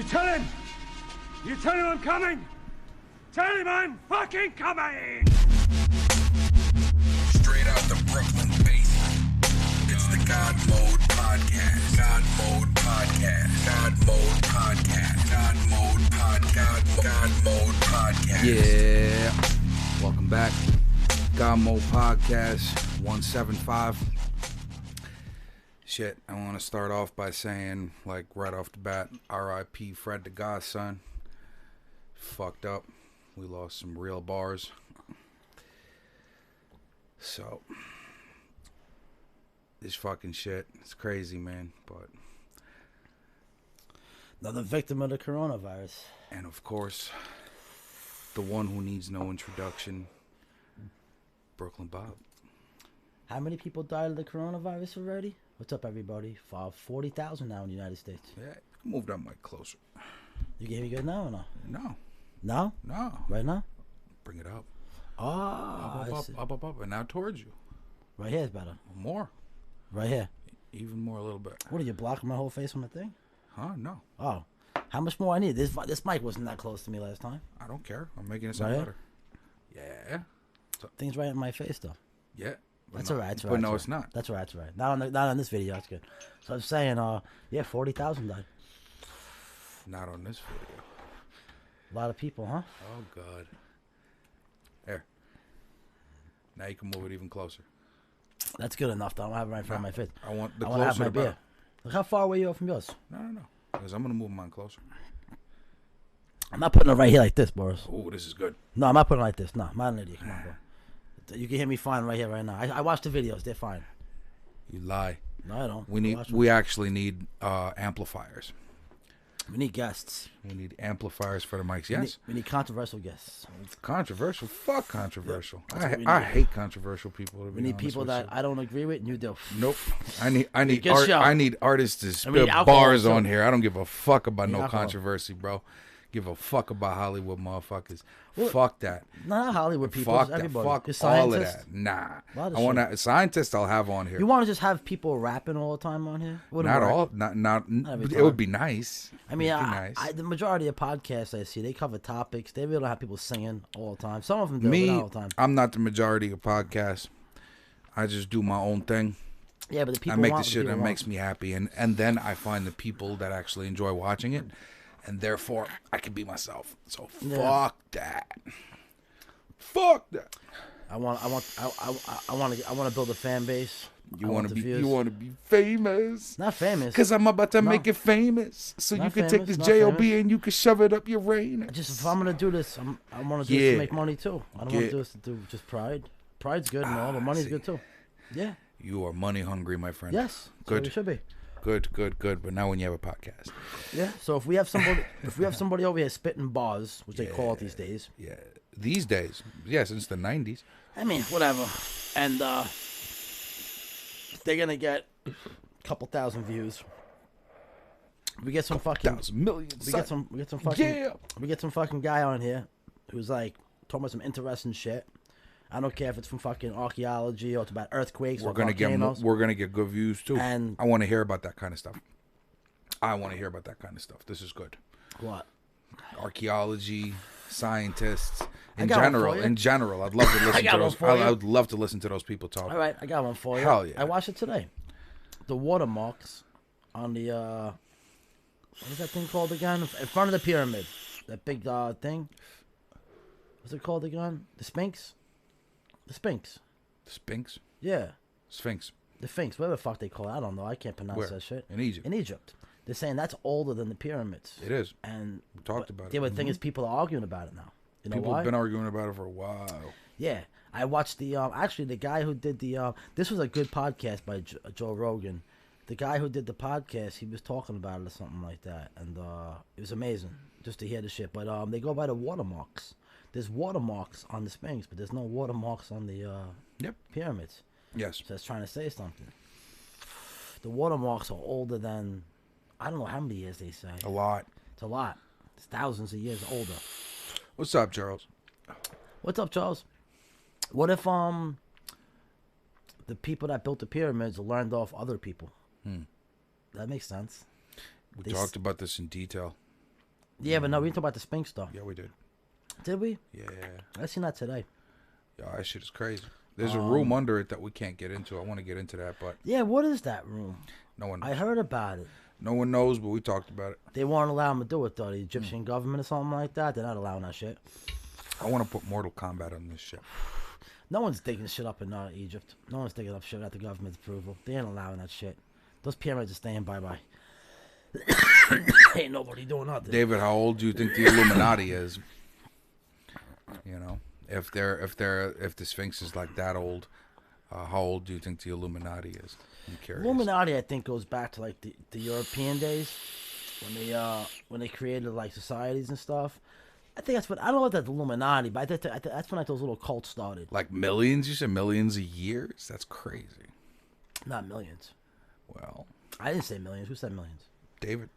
tell him! You tell him I'm coming! Tell him I'm fucking coming! Straight out the Brooklyn basement. It's the GodMode Podcast. GodMode Podcast. GodMode Podcast. GodMode Podcast. GodMode Podcast. Yeah. Welcome back. GodMode Podcast 175. Shit, I want to start off by saying, like, right off the bat, R.I.P. Fred the Godson. Fucked up. We lost some real bars. So, this fucking shit, it's crazy, man. But another victim of the coronavirus. And of course, the one who needs no introduction, Brooklyn Bob. How many people died of the coronavirus already? What's up, everybody? 40,000 now in the United States. Yeah, move that mic closer. You can hear me good now or no? No. No? No. Right now? Bring it up. Oh, Up, and now towards you. Right here is better. More. Right here. Even more, a little bit. What, are you blocking my whole face on the thing? Huh? No. Oh. How much more I need? This mic wasn't that close to me last time. I don't care. I'm making it sound Right better. Yeah. Thing's right in my face, though. Yeah. That's no, all right. But no, it's not. That's all right. That's all right. Not on this video. That's good. So I'm saying, 40,000 died. Not on this video. A lot of people, huh? Oh, God. There. Now you can move it even closer. That's good enough, though. I don't have it right in front of my face. I want the I want to have closer my the better. beer. Look how far away you are from yours. No. Because I'm going to move mine closer. I'm not putting it right here like this, Boris. Oh, this is good. No, I'm not putting it like this. No, I'm not an idiot. Come on, bro. You can hear me fine right here, right now. I watched the videos. They're fine. You lie. No, I don't. We actually need amplifiers. We need guests. We need amplifiers for the mics. Yes. We need controversial guests. Controversial? Fuck controversial. That's what I we need. hate controversial people. We need people that I don't agree with, and you do. Nope. I need Good show. I need artists to need spit alcohol, bars too. on here. I don't give a fuck about no alcohol. controversy, bro. Give a fuck about Hollywood motherfuckers. Fuck that. Not Hollywood people. Fuck Just that. everybody. Fuck Just all of scientists. that. Nah. Lot of I want shit. a scientist. I'll have on here. You want to just have people rapping all the time on here? Wouldn't Not work. all. Not. every It time. would be nice. I mean, It'd be nice. the majority of podcasts I see, they cover topics. They really don't have people singing all the time. Some of them do, but Me, not all the time. I'm not the majority of podcasts. I just do my own thing. Yeah, but the people I make want the what shit people that want. makes me happy, and then I find the people that actually enjoy watching it, and therefore I can be myself. So Yeah. fuck that. Fuck that. I want to build a fan base. You want want to the be views. you want to be famous. Not famous. Cause I'm about to No. make it famous, so Not you can famous, take this not JOB famous. and you can shove it up your anus. Just if I'm gonna do this, I want to do Yeah. this to make money too. I don't want Yeah. to do this to do just pride. Pride's good and all, but money's see. good too. Yeah. You are money hungry, my friend. Yes. Good. So it should be. Good. But now when you have a podcast, Yeah. So if we have somebody over here spitting bars, which they call it these days. yeah, these days, yeah, since the '90s. I mean, whatever. And they're gonna get a couple thousand views. We get some fucking. 1,000 million. We get some fucking. Yeah. We get some fucking guy on here who's like talking about some interesting shit. I don't care if it's from fucking archaeology or it's about earthquakes We're or gonna volcanoes. we're gonna get good views too. And- I want to hear about that kind of stuff. This is good. What? Archaeology, scientists, I got one for you. in general, I'd love to listen got to one those. for I you. would love to listen to those people talk. All right, I got one for you. Hell yeah. I watched it today. The watermarks on the what is that thing called again? In front of the pyramid. That big thing. What's it called again? The Sphinx? The Sphinx. Sphinx, Yeah. Sphinx. The Sphinx, whatever the fuck they call it. I don't know. I can't pronounce Where? that shit. In Egypt. In Egypt. They're saying that's older than the pyramids. It is. And We talked about yeah, it. but the thing is, people are arguing about it now. You know People why? have been arguing about it for a while. Yeah, I watched the actually the guy who did the this was a good podcast by Joe Rogan. The guy who did the podcast, he was talking about it or something like that, and it was amazing just to hear the shit. But they go by the watermarks. There's watermarks on the Sphinx, but there's no watermarks on the Yep. pyramids. Yes. So that's trying to say something. The watermarks are older than I don't know how many years they say. A lot. It's a lot. It's thousands of years older. What's up, Charles? What's up, Charles? What if the people that built the pyramids learned off other people? That makes sense. We They talked about this in detail. Yeah, but no, we didn't talk about the Sphinx stuff. Yeah, we did. Did we? Yeah. I seen that today. Yeah, that shit is crazy. There's a room under it that we can't get into. I want to get into that, but Yeah, what is that room? no one knows. I heard about it. No one knows, but we talked about it. They won't allow them to do it, though. The Egyptian government or something like that. They're not allowing that shit. I want to put Mortal Kombat on this shit. No one's digging shit up in Egypt. No one's digging up shit without the government's approval. They ain't allowing that shit. Those pyramids are staying bye-bye. Ain't nobody doing nothing. David, how old do you think the Illuminati is? You know, if the Sphinx is like that old, how old do you think the Illuminati is? I'm curious. Illuminati, I think, goes back to like the European days when they created like societies and stuff. I think that's what I don't know if that's Illuminati, but I think that's when like those little cults started. Like millions? You said millions of years? That's crazy. Not millions. Well, I didn't say millions. Who said millions? David.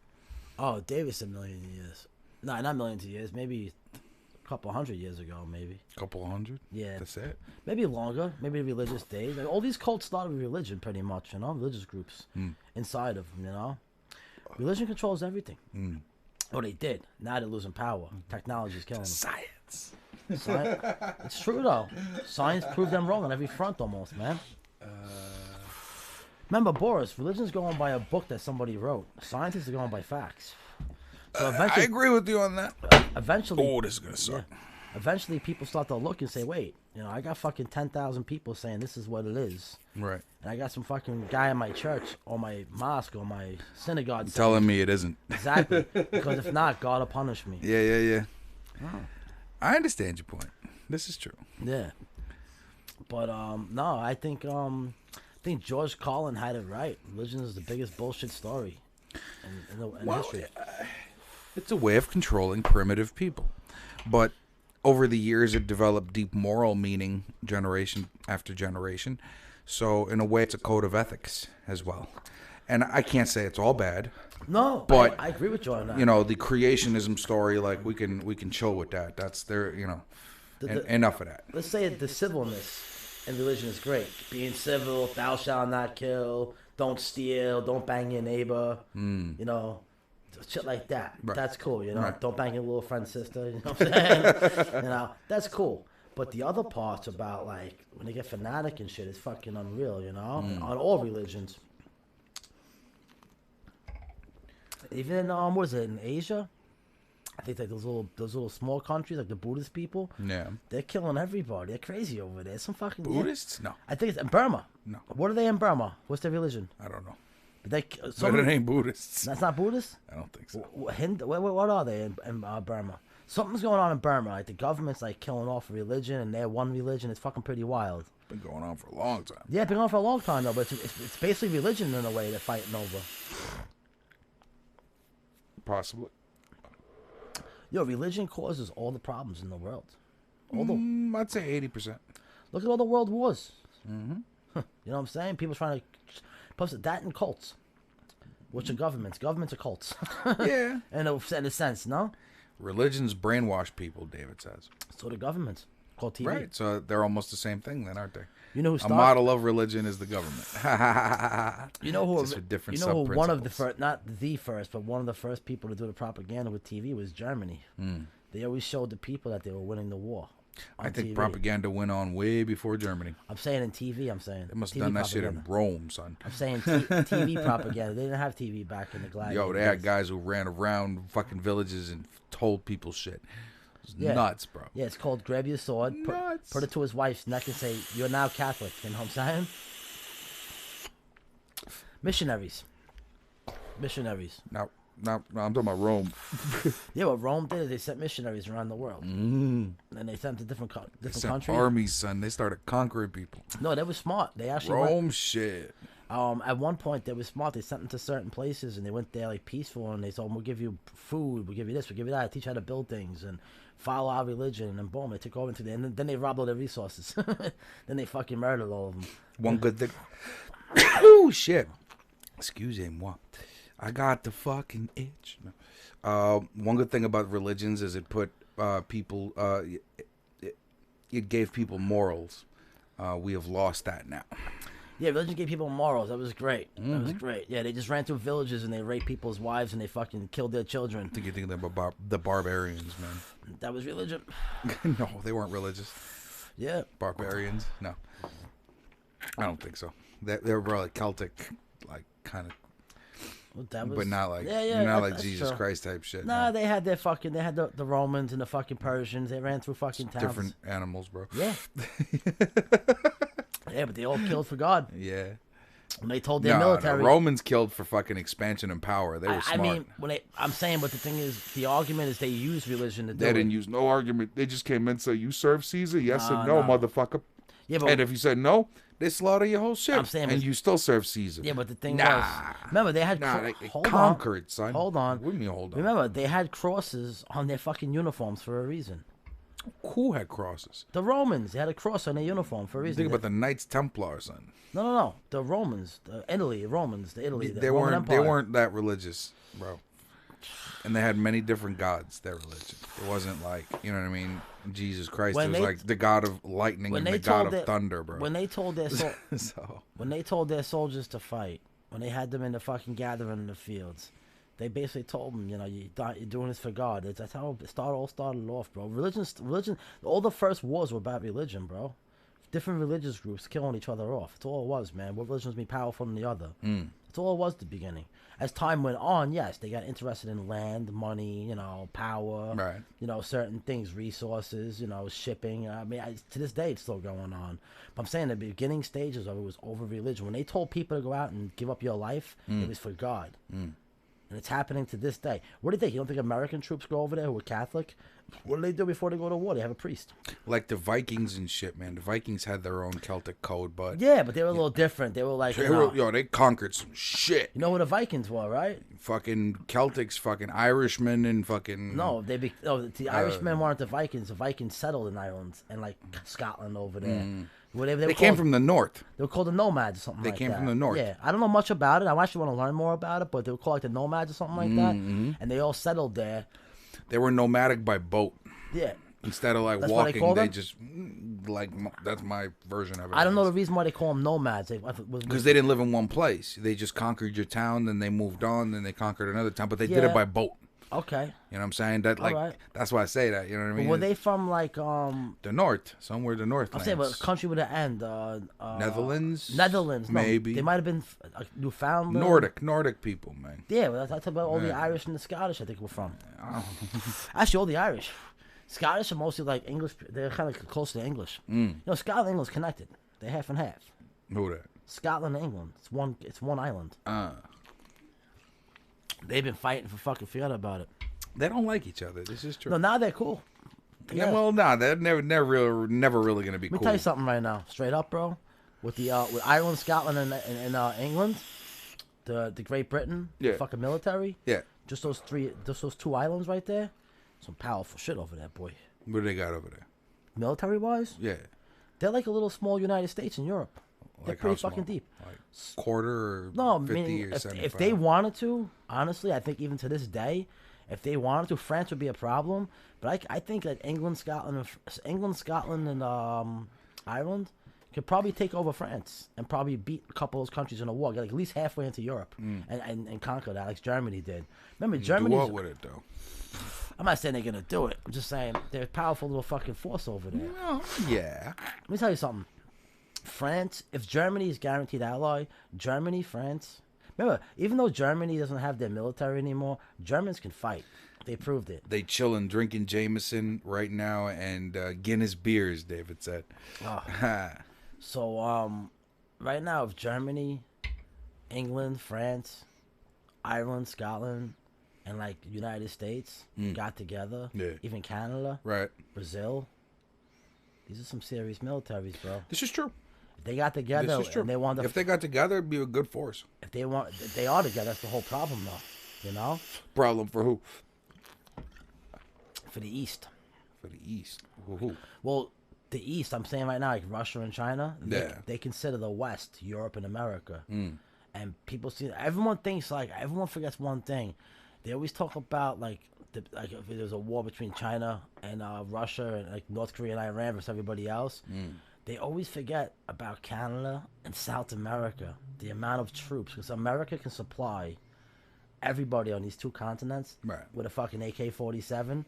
Oh, David said millions of years. No, not millions of years. Maybe a couple hundred years ago, maybe. Couple hundred? Yeah. That's it? Maybe longer. Maybe religious days. Like, all these cults started with religion, pretty much, you know? Religious groups inside of them, you know? Religion controls everything. Oh, they did. Now they're losing power. Technology's killing them. Science. It's true, though. Science proved them wrong on every front, almost, man. Remember, Boris, religion's going by a book that somebody wrote. Scientists are going by facts. So I agree with you on that. Eventually, Oh, this is going to suck. yeah, eventually people start to look and say, wait, you know, I got fucking 10,000 people saying this is what it is. Right. And I got some fucking guy in my church or my mosque or my synagogue saying, Telling me it isn't. exactly. Because if not, God will punish me. Yeah. I understand your point. This is true. Yeah. But no, I think George Carlin had it right. Religion is the biggest bullshit story in history. It's a way of controlling primitive people. But over the years, it developed deep moral meaning generation after generation. So in a way, it's a code of ethics as well. And I can't say it's all bad. No, but I agree with you on that. You know, the creationism story, like we can chill with that. That's their, you know, enough of that. Let's say the civilness in religion is great. Being civil, thou shalt not kill, don't steal, don't bang your neighbor, you know, shit like that. Right. That's cool, you know. Right. Don't bang your little friend's sister, you know what I'm saying? You know, that's cool. But the other parts about, like, when they get fanatic and shit is fucking unreal, you know, on all religions. Even in, what is it, in Asia? I think like those little small countries, like the Buddhist people. Yeah. They're killing everybody. They're crazy over there. Some fucking Buddhists? No. I think it's in Burma. No. What are they in Burma? What's their religion? I don't know. They, But it ain't Buddhists. That's not Buddhist? I don't think so. What are they in Burma? Something's going on in Burma. Like the government's like killing off a religion, and they're one religion. It's fucking pretty wild. Been going on for a long time. Yeah, it's been going on for a long time though. But it's basically religion in a way they're fighting over. Possibly. Yo, religion causes all the problems in the world. I'd say 80%. Look at all the world wars. Mm-hmm. You know what I'm saying? People trying to post that in cults, which are governments. Governments are cults. Yeah. in a sense, no. Religions brainwash people, David says. So do governments. Called TV. Right. So they're almost the same thing, then, aren't they? You know who A started? model of religion is the government. You know who? Just with different you know who? One of the sub-principles. first, not the first, but one of the first people to do the propaganda with TV was Germany. They always showed the people that they were winning the war. I on think TV. propaganda went on way before Germany. I'm saying in TV. I'm saying They must TV have done that shit in propaganda. Rome, son. I'm saying TV propaganda. They didn't have TV back in the gladiator Yo, they had days. guys who ran around fucking villages and told people shit. It was Yeah. nuts, bro. Yeah, it's called grab your sword, Nuts. put it to his wife's neck and say, you're now Catholic. You know what I'm saying? Missionaries. Now, I'm talking about Rome. Yeah, what Rome did is they sent missionaries around the world. And they sent to different They sent countries. armies, son. They started conquering people. No, they were smart. They actually went, Rome shit. at one point they were smart. They sent them to certain places and they went there like peaceful and they told them, we'll give you food, we'll give you this, we'll give you that, teach you how to build things and follow our religion, and boom, they took over into the, and then they robbed all their resources. Then they fucking murdered all of them. One good thing. Oh shit. Excusez-moi. I got the fucking itch. One good thing about religions is it put people. It gave people morals. We have lost that now. Yeah, religion gave people morals. That was great. That was great. Yeah, they just ran through villages and they raped people's wives and they fucking killed their children. I think you think they're the barbarians, man. That was religion. No, they weren't religious. Yeah. Barbarians? No. I don't think so. They were probably Celtic, like, kind of. Well, that was, But not like, yeah, not like that's Jesus true. Christ type shit. Nah, no. they had the Romans and the fucking Persians. They ran through fucking towns. Different animals, bro. Yeah. Yeah, but they all killed for God. Yeah. When they told their No, military. the Romans killed for fucking expansion and power. They were I smart. mean, I'm saying, but the thing is, the argument is they use religion to do They didn't it. use no argument. They just came in and said, "You serve Caesar? Yes Nah, and no, nah. motherfucker." Yeah, but And if you said no, they slaughter your whole shit. I'm saying, and but- you still serve Caesar. yeah, but the thing Nah. was, remember they had Nah, they hold conquered, son. Hold on. What do you mean, hold on? Remember they had crosses on their fucking uniforms for a reason. Who had crosses? The Romans, they had a cross on their uniform for a reason. Think about the Knights Templar, son. No. The Romans, the Romans, the Italy, the They Roman weren't. They Empire. weren't that religious, bro. And they had many different gods. Their religion. It wasn't like, you know what I mean. Jesus Christ. When It was they- like the god of lightning when and they the god told of their- thunder, bro. When they told their So when they told their soldiers to fight, when they had them in the fucking gathering in the fields, they basically told them, you know, you're doing this for God. That's how it all started off, bro. Religion. All the first wars were about religion, bro. Different religious groups killing each other off. That's all it was, man. What religion was more powerful than the other? That's all it was at the beginning. As time went on, yes, they got interested in land, money, you know, power, Right. you know, certain things, resources, you know, shipping. I mean, to this day, it's still going on. But I'm saying the beginning stages of it was over religion. When they told people to go out and give up your life, it was for God. And it's happening to this day. What do you think? You don't think American troops go over there who are Catholic? What do they do before they go to war? They have a priest. like the Vikings and shit, man. The Vikings had their own Celtic code, but Yeah, but they were a little different. They were like, they conquered some shit. you know who the Vikings were, right? Fucking Celtics, fucking Irishmen, and fucking No, the Irishmen weren't the Vikings. The Vikings settled in Ireland and like Scotland over there. Where They were came called- from the north. They were called the nomads or something They like came that. from the north. Yeah, I don't know much about it. I actually want to learn more about it, but they were called like the nomads or something like that. And they all settled there. They were nomadic by boat Yeah. instead of like That's what they walking. call They them? just like that's my version of it. I don't know the reason why they call them nomads. Because they didn't live in one place. They just conquered your town, then they moved on, then they conquered another town. But they did Yeah. it by boat. Okay. You know what I'm saying? That like Alright. that's why I say that. You know what I mean? Were they from like the north, somewhere the north? I'm saying, but country with an end. Netherlands? Netherlands. No, Maybe. they might have been Newfoundland. Nordic people, man. Yeah, well, that's about all the Yeah. Irish and the Scottish. I think were from. Actually, all the Irish. Scottish are mostly like English. They're kind of close to English. You know, Scotland and England's connected. They're half and half. Who that? Scotland and England. It's one island. They've been fighting for fucking. Forget about it. They don't like each other. This is true. No, now they're cool. Yeah, well, nah, they're never really gonna be Let me cool. tell you something right now, straight up, bro. With the with Ireland, Scotland, and England, the Great Britain, Yeah. the fucking military, Yeah. just those two islands right there, some powerful shit over there, boy. What do they got over there? Military wise, Yeah. they're like a little small United States in Europe. They're Like pretty how fucking small? deep. Like quarter or No, 50 meaning or 75? if they wanted to, honestly, I think even to this day, if they wanted to, France would be a problem. But I think that England, Scotland, and Ireland could probably take over France and probably beat a couple of those countries in a war, get like at least halfway into Europe and conquer that, like Germany did. Remember, Do Germany. what with it though? I'm not saying they're gonna do it. I'm just saying they're a powerful little fucking force over there. No, yeah. Let me tell you something. France, if Germany is guaranteed ally, Germany, France. Remember, even though Germany doesn't have their military anymore, Germans can fight. They proved it. They chilling, drinking Jameson right now and Guinness beers. David said. So, right now, if Germany, England, France, Ireland, Scotland, and like the United States got together, Yeah. even Canada, Right. Brazil, these are some serious militaries, bro. This is true. If they got together This is true. and they want to, If they got together, it'd be a good force. if they are together. That's the whole problem, though. You know, Problem for who? for the East. For the East. Who? Well, the East, I'm saying right now, like Russia and China, they consider the West, Europe and America. And people see, everyone forgets one thing. They always talk about like if there's a war between China and Russia and like North Korea and Iran versus everybody else. They always forget about Canada and South America, the amount of troops, because America can supply everybody on these two continents Right. with a fucking AK-47,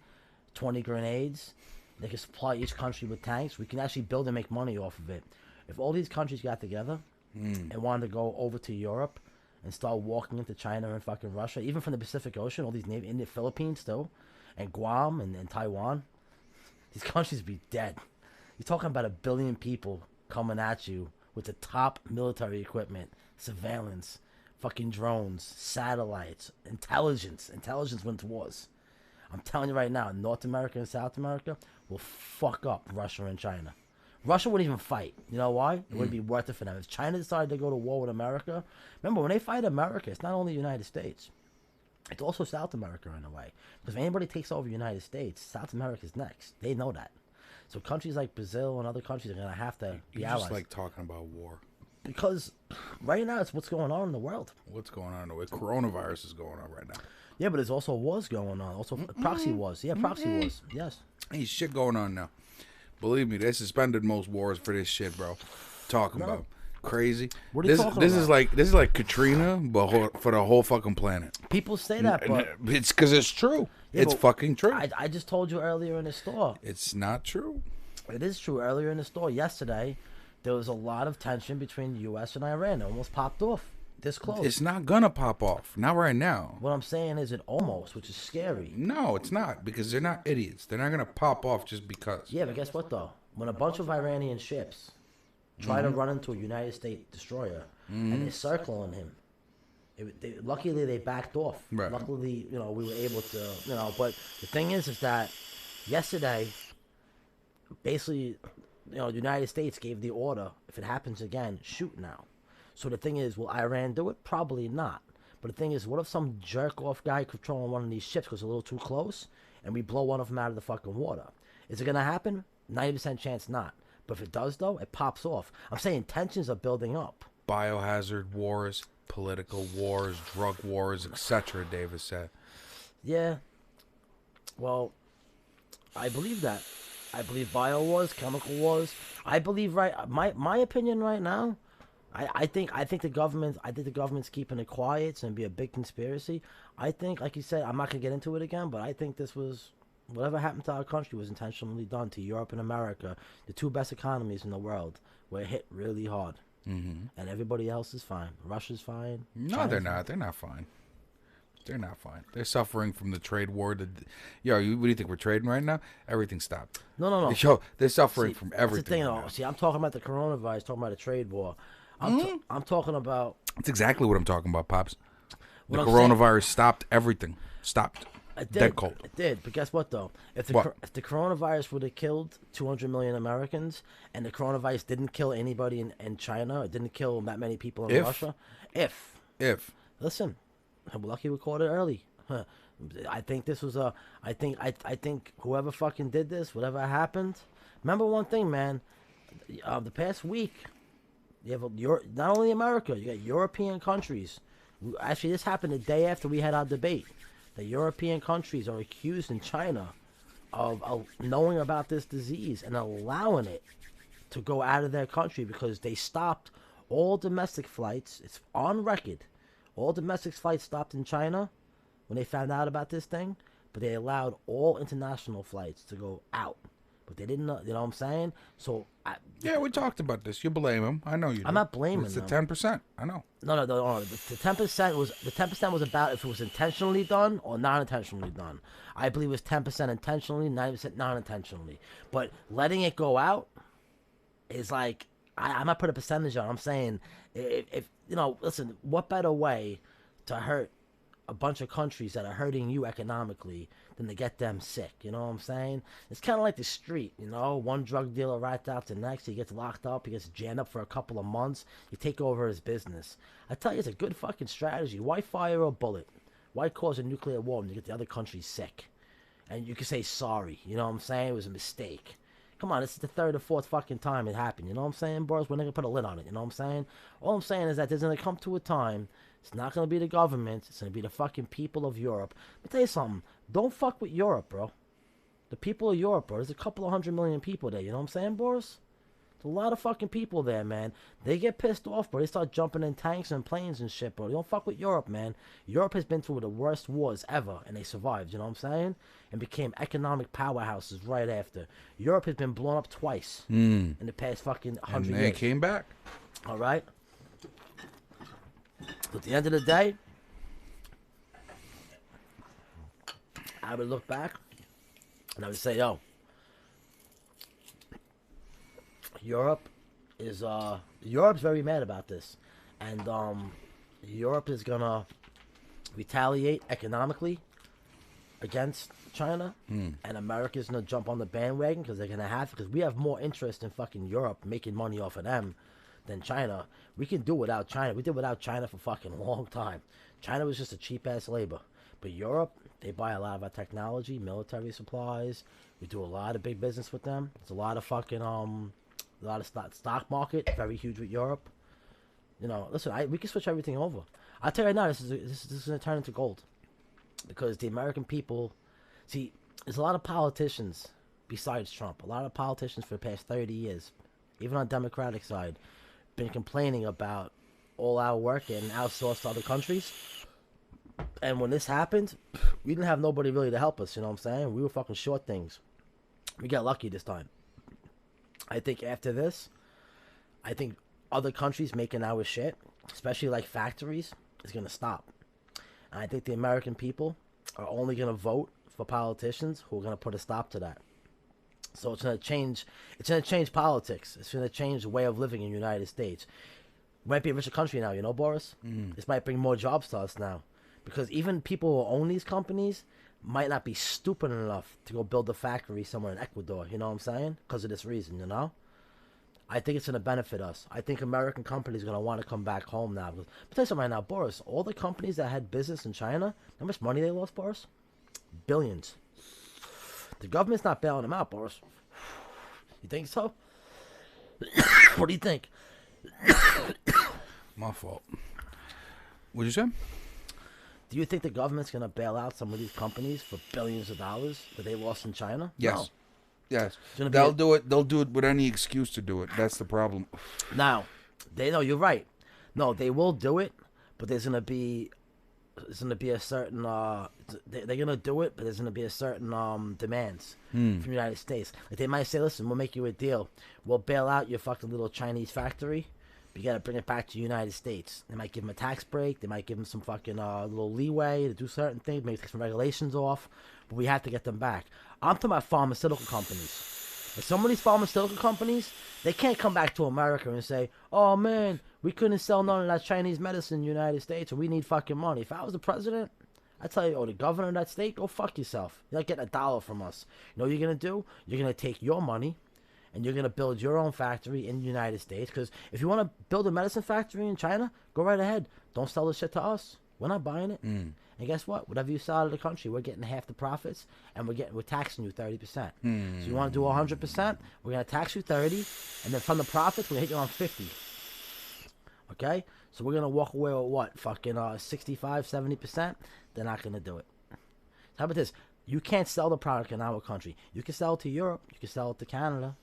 20 grenades. They can supply each country with tanks. We can actually build and make money off of it. If all these countries got together and wanted to go over to Europe and start walking into China and fucking Russia, even from the Pacific Ocean, all these in the Philippines still, and Guam and Taiwan, these countries would be dead. You're talking about 1 billion people coming at you with the top military equipment, surveillance, fucking drones, satellites, intelligence wins wars. I'm telling you right now, North America and South America will fuck up Russia and China. Russia wouldn't even fight. You know why? It wouldn't be worth it for them. If China decided to go to war with America, remember, when they fight America, it's not only the United States. It's also South America in a way. Because if anybody takes over the United States, South America's next. They know that. So countries like Brazil and other countries are going to have to be You allies. just like talking about war. Because right now it's what's going on in the world. What's going on? Coronavirus is going on right now. Yeah, but there's also wars going on. Also proxy wars. Yeah, proxy wars. Yes. Hey, shit going on now. Believe me, they suspended most wars for this shit, bro. Talking about crazy. What are you talking about? This is like Katrina, but for the whole fucking planet. People say that, but It's because it's true. Yeah, it's but fucking true. I just told you earlier in the store. It's not true. It is true. Earlier in the store yesterday, there was a lot of tension between the U.S. and Iran. It almost popped off this close. It's not gonna pop off. Not right now. What I'm saying is it almost, which is scary. No, it's not, because they're not idiots. They're not gonna pop off just because. Yeah, but guess what, though? When a bunch of Iranian ships try to run into a United States destroyer and they're circling him, luckily they backed off. Right. Luckily, we were able to, but the thing is that yesterday, basically, the United States gave the order, if it happens again, shoot now. So the thing is, will Iran do it? Probably not. But the thing is, what if some jerk-off guy controlling one of these ships goes a little too close and we blow one of them out of the fucking water? Is it going to happen? 90% chance not. But if it does, though, it pops off. I'm saying tensions are building up. Biohazard wars, political wars, drug wars, etc. Davis said. Yeah. Well, I believe that. I believe bio wars, chemical wars. I believe my opinion right now. I think the government's keeping it quiet. It's gonna be a big conspiracy. I think, like you said, I'm not gonna get into it again, but I think this was whatever happened to our country was intentionally done to Europe and America, the two best economies in the world, were hit really hard, and everybody else is fine. Russia's fine. No, China's they're not. They're not fine. They're not fine. They're suffering from the trade war. What do you think we're trading right now? Everything stopped. No. Yo, they're suffering from everything. That's the thing, right though. See, I'm talking about the coronavirus, talking about a trade war. I'm talking about. That's exactly what I'm talking about, Pops. The What I'm coronavirus stopped everything. Stopped. It Dead did. cold. It did. But guess what, though? If the What? if the coronavirus would have killed 200 million Americans, and the coronavirus didn't kill anybody in China, it didn't kill that many people in Russia. If Listen, I'm lucky we caught it early. I think this was a. I think whoever fucking did this, whatever happened. Remember one thing, man. The past week, you have not only America, you got European countries. Actually, this happened the day after we had our debate. The European countries are accusing China of knowing about this disease and allowing it to go out of their country because they stopped all domestic flights. It's on record. All domestic flights stopped in China when they found out about this thing, but they allowed all international flights to go out. But they didn't know, you know what I'm saying? So, yeah, we talked about this. You blame him. I know you. I'm not blaming It's them. the 10%. I know. No. The 10% was about if it was intentionally done or non-intentionally done. I believe it was 10% intentionally, 90% non-intentionally. But letting it go out is like I'm not putting a percentage on. I'm saying if listen, what better way to hurt a bunch of countries that are hurting you economically than to get them sick? You know what I'm saying? It's kind of like the street, one drug dealer rats out the next. He gets locked up. He gets jammed up for a couple of months. You take over his business. I tell you, it's a good fucking strategy. Why fire a bullet? Why cause a nuclear war when you get the other country sick? And you can say sorry. You know what I'm saying? It was a mistake. Come on, this is the third or fourth fucking time it happened. You know what I'm saying, boys? We're not going to put a lid on it. You know what I'm saying? All I'm saying is that there's going to come to a time. It's not going to be the government. It's going to be the fucking people of Europe. Let me tell you something. Don't fuck with Europe, bro. The people of Europe, bro. There's a couple of 100 million people there. You know what I'm saying, Boris? There's a lot of fucking people there, man. They get pissed off, bro. They start jumping in tanks and planes and shit, bro. They don't fuck with Europe, man. Europe has been through the worst wars ever, and they survived, you know what I'm saying? And became economic powerhouses right after. Europe has been blown up twice in the past fucking 100 And years. they came back. All right? But at the end of the day, I would look back and I would say, yo, Europe's very mad about this. And Europe is gonna retaliate economically against China, and America's gonna jump on the bandwagon because they're gonna have to, because we have more interest in fucking Europe making money off of them than China. We can do without China. We did without China for fucking a long time. China was just a cheap ass labor, but Europe, they buy a lot of our technology, military supplies. We do a lot of big business with them. It's a lot of fucking a lot of stock market, very huge with Europe. You know, listen, we can switch everything over. I'll tell you right now, this is going to turn into gold. Because the American people, see, there's a lot of politicians besides Trump. A lot of politicians for the past 30 years, even on the Democratic side, been complaining about all our work getting outsourced to other countries. And when this happened, we didn't have nobody really to help us, you know what I'm saying? We were fucking short things. We got lucky this time. I think after this, I think other countries making our shit, especially like factories, is going to stop. And I think the American people are only going to vote for politicians who are going to put a stop to that. So it's going to change. It's going to change politics. It's going to change the way of living in the United States. We might be a richer country now, you know, Boris? This might bring more jobs to us now. Because even people who own these companies might not be stupid enough to go build a factory somewhere in Ecuador, you know what I'm saying? Because of this reason, you know? I think it's going to benefit us. I think American companies are going to want to come back home now. But I'll tell you something right now, Boris, all the companies that had business in China, how much money they lost, Boris? Billions. The government's not bailing them out, Boris. You think so? What do you think? My fault. What'd you say? Do you think the government's going to bail out some of these companies for billions of dollars that they lost in China? Yes. No. Yes. They'll do it. They'll do it with any excuse to do it. That's the problem. Now, you're right. No, they will do it, but there's going to be a certain they're going to do it, but there's going to be a certain demands from the United States. Like they might say, listen, we'll make you a deal. We'll bail out your fucking little Chinese factory. But you got to bring it back to the United States. They might give them a tax break. They might give them some fucking little leeway to do certain things, maybe take some regulations off. But we have to get them back. I'm talking about pharmaceutical companies. Like some of these pharmaceutical companies, they can't come back to America and say, oh man, we couldn't sell none of that Chinese medicine in the United States, or we need fucking money. If I was the president, I'd tell you, oh, the governor of that state, go fuck yourself. You're not getting $1 from us. You know what you're going to do? You're going to take your money, and you're going to build your own factory in the United States. Because if you want to build a medicine factory in China, go right ahead. Don't sell this shit to us. We're not buying it. And guess what? Whatever you sell out of the country, we're getting half the profits, and we're taxing you 30%. So you want to do 100%, we're going to tax you 30, and then from the profits, we're going to hit you on 50. Okay? So we're going to walk away with what? Fucking 65, 70%? They're not going to do it. How about this? You can't sell the product in our country. You can sell it to Europe. You can sell it to Canada.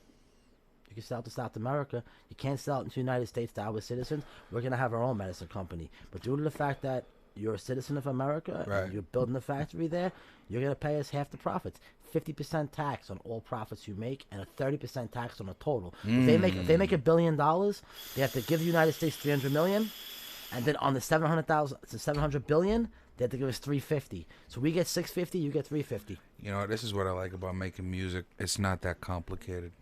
You can sell it to South America. You can't sell it to the United States to our citizens. We're going to have our own medicine company. But due to the fact that you're a citizen of America, right, and you're building a factory there, you're going to pay us half the profits. 50% tax on all profits you make, and a 30% tax on the total. If they make $1 billion, they have to give the United States $300 million, and then on the $700 billion, they have to give us $350. So we get $650, you get $350. You know, this is what I like about making music. It's not that complicated.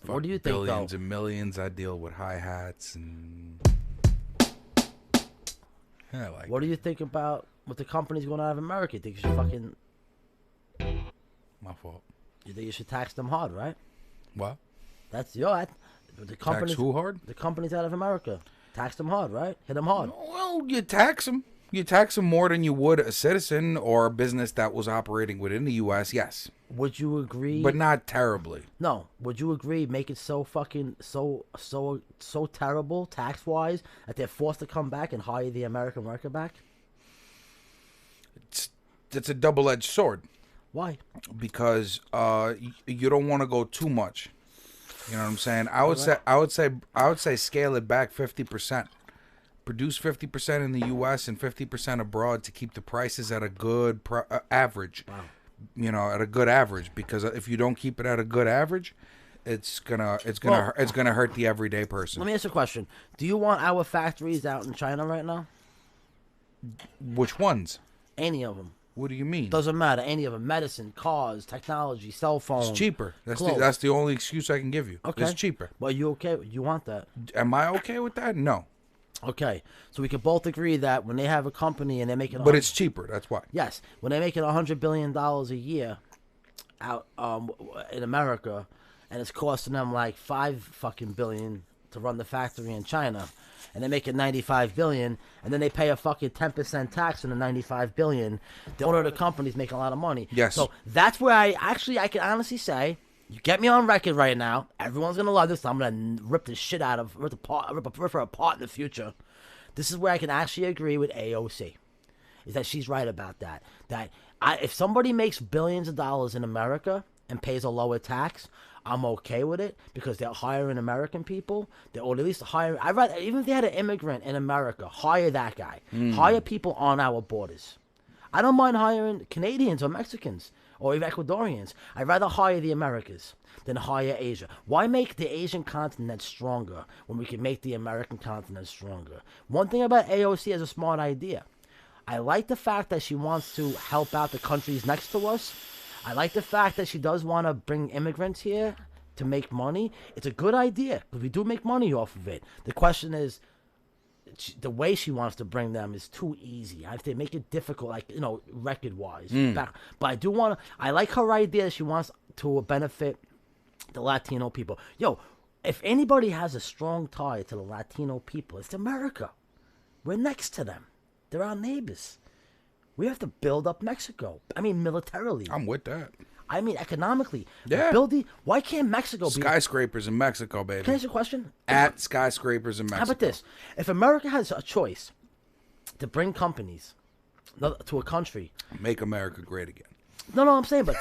What do you think, billions though? and millions. I deal with hi-hats and I like What do you think about what the companies going out of America? You think you should fucking... My fault. You think you should tax them hard, right? What? That's your... The companies, Tax who hard? The companies out of America. Tax them hard, right? Hit them hard. Well, you tax them. You tax them more than you would a citizen or a business that was operating within the U.S., yes. Would you agree? But not terribly. No. Would you agree make it so fucking... So terrible, tax-wise, that they're forced to come back and hire the American worker back? It's a double-edged sword. Why? Because you don't want to go too much. You know what I'm saying? I would say scale it back 50%. Produce 50% in the U.S. and 50% abroad to keep the prices at a good average. Wow. You know, at a good average. Because if you don't keep it at a good average, it's gonna hurt the everyday person. Let me ask you a question. Do you want our factories out in China right now? Which ones? Any of them. What do you mean? Doesn't matter. Any of them. Medicine, cars, technology, cell phones. It's cheaper. Clothes. That's the only excuse I can give you. Okay. It's cheaper. Well, you okay? You want that? Am I okay with that? No. Okay. So we can both agree that when they have a company and they're making... But it's cheaper. That's why. Yes. When they're making $100 billion a year out in America, and it's costing them like $5 billion to run the factory in China, and they make it $95 billion, and then they pay a fucking 10% tax on the $95 billion, the owner of the company's making a lot of money. Yes. So that's where I can honestly say, you get me on record right now, everyone's gonna love this. I'm gonna rip her apart in the future. This is where I can actually agree with AOC, is that she's right about that. If somebody makes billions of dollars in America and pays a lower tax, I'm okay with it because they're hiring American people. Or at least hire. Even if they had an immigrant in America, hire that guy. Hire people on our borders. I don't mind hiring Canadians or Mexicans or even Ecuadorians. I'd rather hire the Americas than hire Asia. Why make the Asian continent stronger when we can make the American continent stronger? One thing about AOC is a smart idea. I like the fact that she wants to help out the countries next to us. I like the fact that she does want to bring immigrants here to make money. It's a good idea because we do make money off of it. The question is, the way she wants to bring them is too easy. I have to make it difficult, like, record-wise. But I like her idea. She wants to benefit the Latino people. Yo, if anybody has a strong tie to the Latino people, it's America. We're next to them. They're our neighbors. We have to build up Mexico. I mean, militarily. I'm with that. I mean, economically. Yeah. Why can't Mexico be... Skyscrapers in Mexico, baby. Can I ask you a question? At skyscrapers in Mexico. How about this? If America has a choice to bring companies to a country... Make America great again. No, I'm saying, but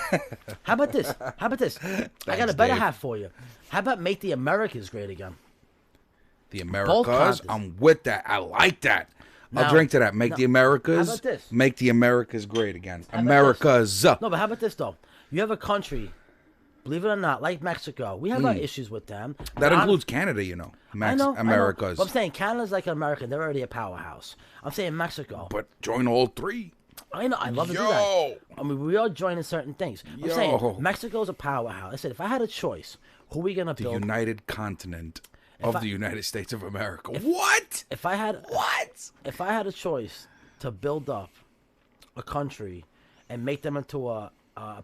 how about this? I got a better Dave. half for you. How about make the Americas great again? The Americas? I'm with that. I like that. Now, I'll drink to that. Make the Americas. how about this? Make the Americas great again. How about Americas. No, but how about this, though? You have a country, believe it or not, like Mexico. We have our issues with them. That includes Canada, you know. I know. Americas. But I'm saying Canada's like America. They're already a powerhouse. I'm saying Mexico. But join all three. I know. I love to do that. I mean, we are joining certain things. I'm saying Mexico's a powerhouse. I said, if I had a choice, who are we going to build? The United Continent of the United States of America. If I had a choice to build up a country and make them into a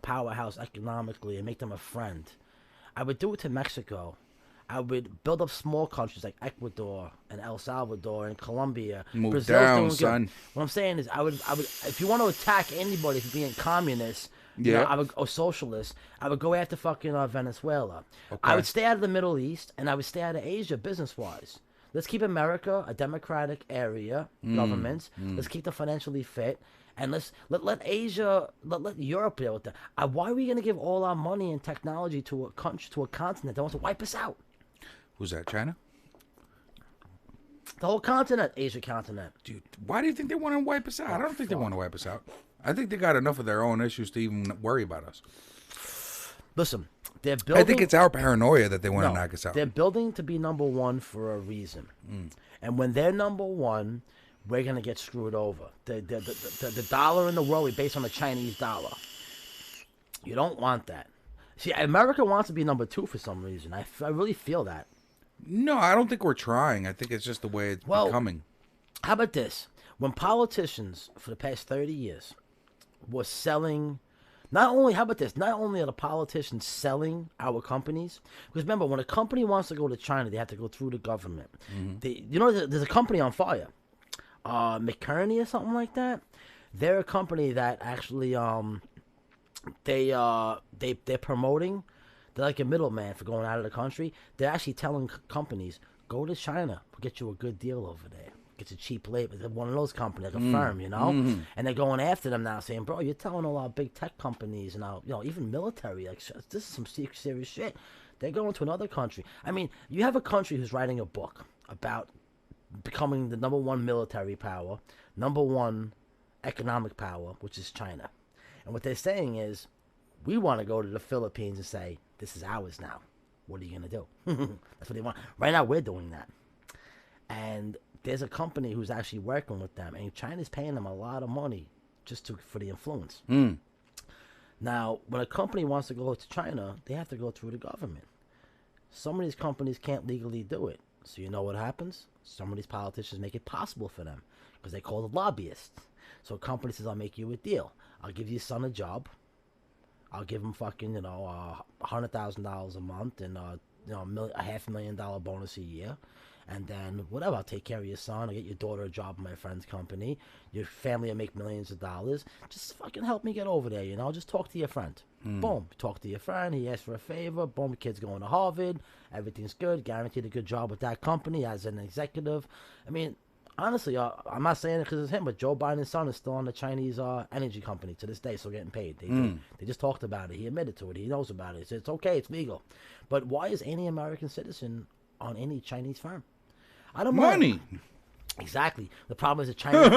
powerhouse economically and make them a friend, I would do it to Mexico. I would build up small countries like Ecuador and El Salvador and Colombia. Move Brazil's down, doing good. son. What I'm saying is, I would, if you want to attack anybody for being communist, or socialist, I would go after fucking Venezuela. Okay. I would stay out of the Middle East and I would stay out of Asia business-wise. Let's keep America a democratic area, governments. Let's keep them financially fit. And let Asia, let Europe deal with that. Why are we going to give all our money and technology to a country, to a continent that wants to wipe us out? Who's that, China? The whole continent, Asia continent. Dude, why do you think they want to wipe us out? I don't think they want to wipe us out. I think they got enough of their own issues to even worry about us. Listen, they're building... I think it's our paranoia that they want to knock us out. They're building to be number one for a reason. And when they're number one, we're going to get screwed over. The dollar in the world is based on the Chinese dollar. You don't want that. See, America wants to be number two for some reason. I really feel that. No, I don't think we're trying. I think it's just the way it's becoming. How about this? When politicians for the past 30 years were selling, not only are the politicians selling our companies, because remember, when a company wants to go to China, they have to go through the government. There's a company on fire, McKinney or something like that. They're a company that actually they're promoting. They're like a middleman for going out of the country. They're actually telling companies, go to China. We'll get you a good deal over there. it's a cheap labor. They're one of those companies, like a firm, you know? And they're going after them now, saying, bro, you're telling all our big tech companies and our, even military, like, this is some serious shit. They're going to another country. I mean, you have a country who's writing a book about becoming the number one military power, number one economic power, which is China. And what they're saying is, we want to go to the Philippines and say, this is ours now. What are you going to do? That's what they want. Right now, we're doing that. And there's a company who's actually working with them, and China's paying them a lot of money just for the influence. Now, when a company wants to go to China, they have to go through the government. Some of these companies can't legally do it. So you know what happens? Some of these politicians make it possible for them because they call it lobbyists. So a company says, I'll make you a deal. I'll give your son a job. I'll give him fucking, $100,000 a month and, a $500,000 bonus a year. And then, whatever, I'll take care of your son. I'll get your daughter a job in my friend's company. Your family will make millions of dollars. Just fucking help me get over there, Just talk to your friend. Boom. Talk to your friend. He asks for a favor. Boom. The kid's going to Harvard. Everything's good. Guaranteed a good job with that company as an executive. I mean, honestly, I'm not saying it because it's him, but Joe Biden's son is still on the Chinese energy company to this day, still getting paid. They just talked about it. He admitted to it. He knows about it. He said, it's okay. It's legal. But why is any American citizen on any Chinese firm? I don't Money. Exactly. The problem is the Chinese.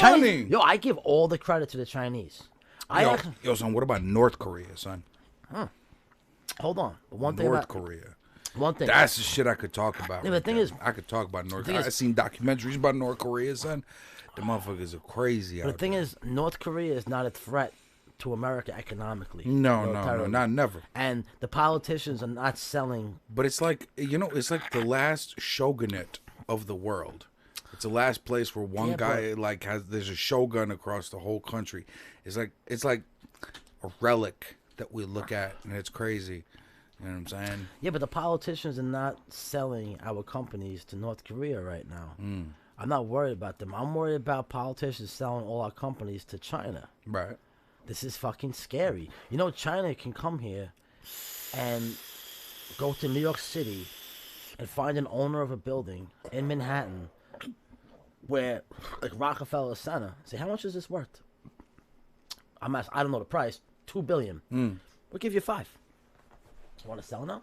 Money. I give all the credit to the Chinese. Yo, son, what about North Korea, son? Hold on. One thing North about Korea. One thing. That's the shit I could talk about. Yeah, the thing is, I could talk about North Korea. I've seen documentaries about North Korea, son. The motherfuckers are crazy out there. The thing is, North Korea is not a threat to America economically. No, not never. And the politicians are not selling. But it's like, it's like the last shogunate of the world. It's the last place where one guy there's a shogun across the whole country. It's like a relic that we look at, and it's crazy. You know what I'm saying? Yeah, but the politicians are not selling our companies to North Korea right now. I'm not worried about them. I'm worried about politicians selling all our companies to China. Right. This is fucking scary. China can come here and go to New York City and find an owner of a building in Manhattan where, like Rockefeller Center, say, how much is this worth? I don't know the price. $2 billion. We'll give you $5 million. You want to sell now?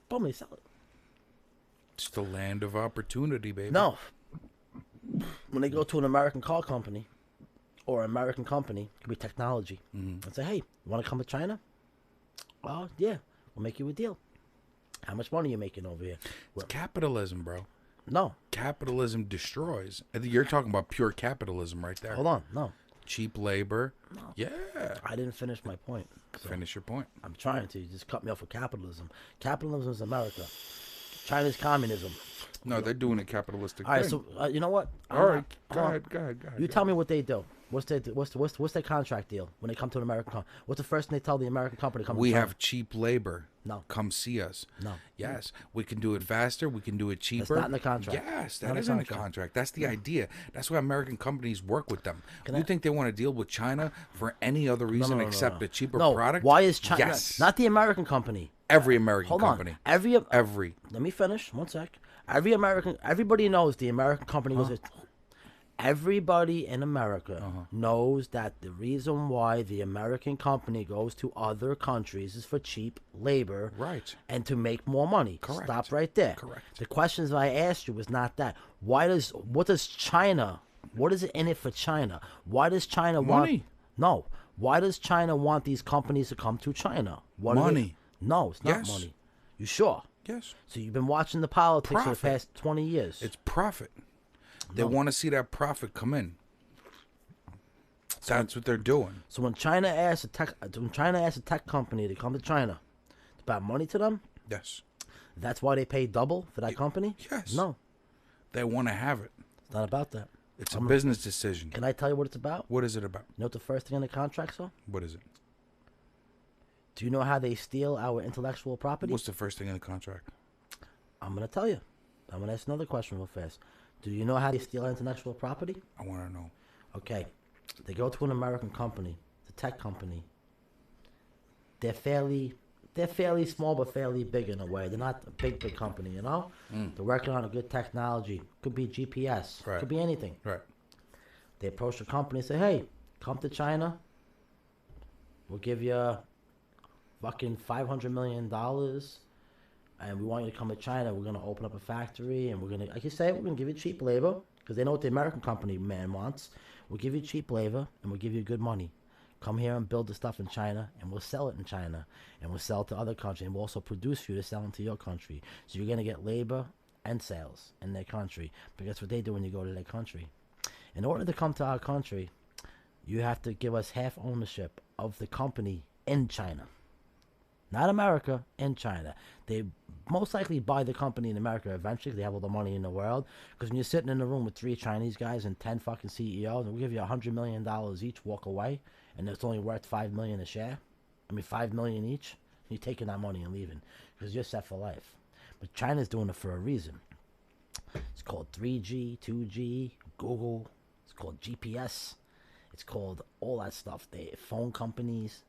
Boom, they sell it. It's the land of opportunity, baby. No. When they go to an American car company or an American company, it could be technology, and say, hey, you want to come to China? Oh, yeah, we'll make you a deal. How much money are you making over here? It's capitalism, bro. No. Capitalism destroys. I think you're talking about pure capitalism right there. Hold on, no. Cheap labor. No. Yeah. I didn't finish my point. So finish your point. I'm trying to. You just cut me off with capitalism. Capitalism is America. China's communism. No, they're doing a capitalistic All right, thing. so you know what? All right, go ahead. You tell me what they do. What's their contract deal when they come to an American company? What's the first thing they tell the American company to come to We China? have cheap labor. No. Come see us. No. Yes. We can do it faster. We can do it cheaper. That's not in the contract. Yes, that Not is in the contract. That's the idea. That's why American companies work with them. You think they want to deal with China for any other reason except a cheaper product? Why is China? Yes. Not the American company. Every American Hold company. on. Every. Let me finish. One sec. Everybody knows the American company goes. Everybody in America knows that the reason why the American company goes to other countries is for cheap labor, Right. and to make more money. Correct. Stop right there. Correct. The questions I asked you was not that. What is China? What is it in it for China? Why does China Money. No. Why does China want these companies to come to China? Money. No, it's not Yes. money. You sure? Yes. So you've been watching the politics for the Profit. past 20 years. It's profit. They want to see that profit come in. That's what they're doing. So when China asks a tech company to come to China to pay money to them, Yes. that's why they pay double for that company? Yes. No, They want to have it. it's not about that. It's a business decision. Can I tell you what it's about? What is it about? You know what the first thing in the contract is? What is it? Do you know how they steal our intellectual property? What's the first thing in the contract? I'm going to tell you. I'm going to ask another question real fast. Do you know how they steal intellectual property? I want to know. Okay. They go to an American company, the tech company. They're fairly they're fairly small but fairly big in a way. They're not a big company, you know? They're working on a good technology. Could be GPS. Right. Could be anything. Right. They approach the company and say, hey, come to China. We'll give you fucking $500 million. And we want you to come to China. We're going to open up a factory. And we're going to, like you say, we're going to give you cheap labor. Because they know what the American company man wants. We'll give you cheap labor. And we'll give you good money. Come here and build the stuff in China, and we'll sell it in China, and we'll sell it to other countries, and we'll also produce for you to sell into your country. So you're going to get labor and sales in their country, because that's what they do when you go to their country. In order to come to our country, you have to give us half ownership of the company in China. Not America, in China. They most likely buy the company in America eventually. They have all the money in the world. Because when you're sitting in a room with 3 Chinese guys and 10 fucking CEOs, and we'll give you $100 million each, walk away, and it's only worth $5 million a share. I mean, $5 million each. You're taking that money and leaving because you're set for life. But China's doing it for a reason. It's called 3G, 2G, Google. It's called GPS. It's called all that stuff. They phone companies.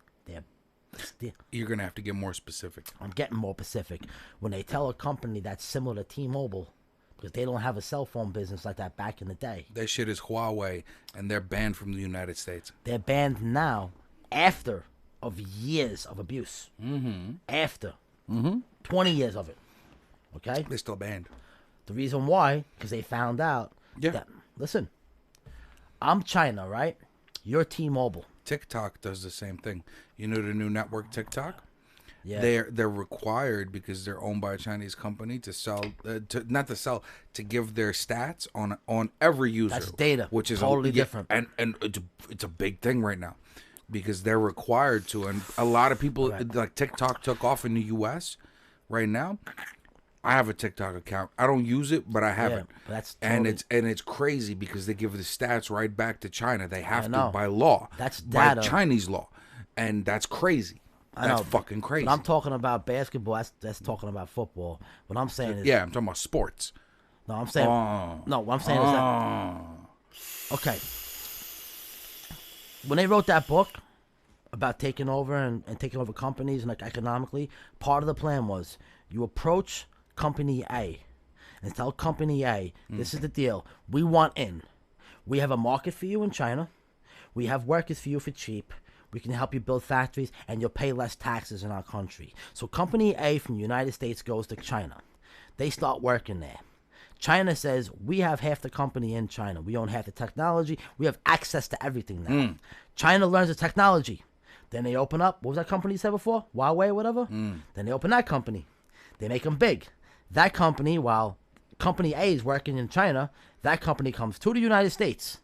You're gonna have to get more specific. I'm getting more specific. When they tell a company that's similar to T-Mobile, because they don't have a cell phone business like that back in the day. That shit is Huawei, and they're banned from the United States. They're banned now after of years of abuse. After 20 years of it. Okay? They're still banned. The reason why, because they found out that, listen, I'm China, right? You're T-Mobile. TikTok does the same thing. You know the new network TikTok? Yeah. They're required because they're owned by a Chinese company to sell, to give their stats on every user. That's data, which is totally different. And it's a big thing right now because they're required to. And a lot of people, like TikTok took off in the U.S. right now. I have a TikTok account. I don't use it, but I have it. That's totally... and it's crazy because they give the stats right back to China. They have to by law. That's data. By Chinese law, and that's crazy. That's fucking crazy. But I'm talking about basketball. That's talking about football. What I'm saying is... Yeah, I'm talking about sports. No, I'm saying... No, what I'm saying is that... Okay. When they wrote that book about taking over and taking over companies and like economically, part of the plan was you approach Company A and tell Company A, this is the deal. We want in. We have a market for you in China. We have workers for you for cheap. We can help you build factories, and you'll pay less taxes in our country. So Company A from the United States goes to China. They start working there. China says, we have half the company in China. We own half the technology. We have access to everything now. China learns the technology. Then they open up, what was that company you said before? Huawei or whatever? Then they open that company. They make them big. That company, while Company A is working in China, that company comes to the United States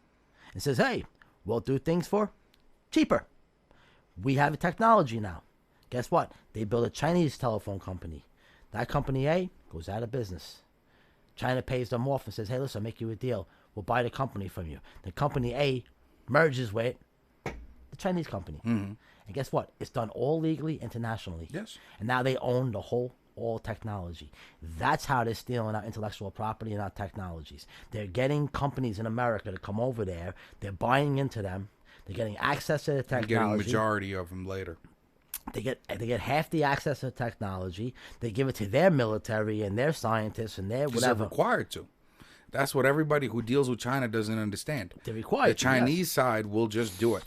and says, hey, we'll do things for cheaper. We have a technology now. Guess what? They build a Chinese telephone company. That Company A goes out of business. China pays them off and says, hey, listen, I'll make you a deal. We'll buy the company from you. The Company A merges with the Chinese company. And guess what? It's done all legally, internationally. Yes. And now they own the all technology. That's how they're stealing our intellectual property and our technologies. They're getting companies in America to come over there. They're buying into them. They're getting access to the technology. They're getting majority of them later. They get half the access to the technology. They give it to their military and their scientists and their whatever. They're required to. That's what everybody who deals with China doesn't understand. They're required. The Chinese side will just do it.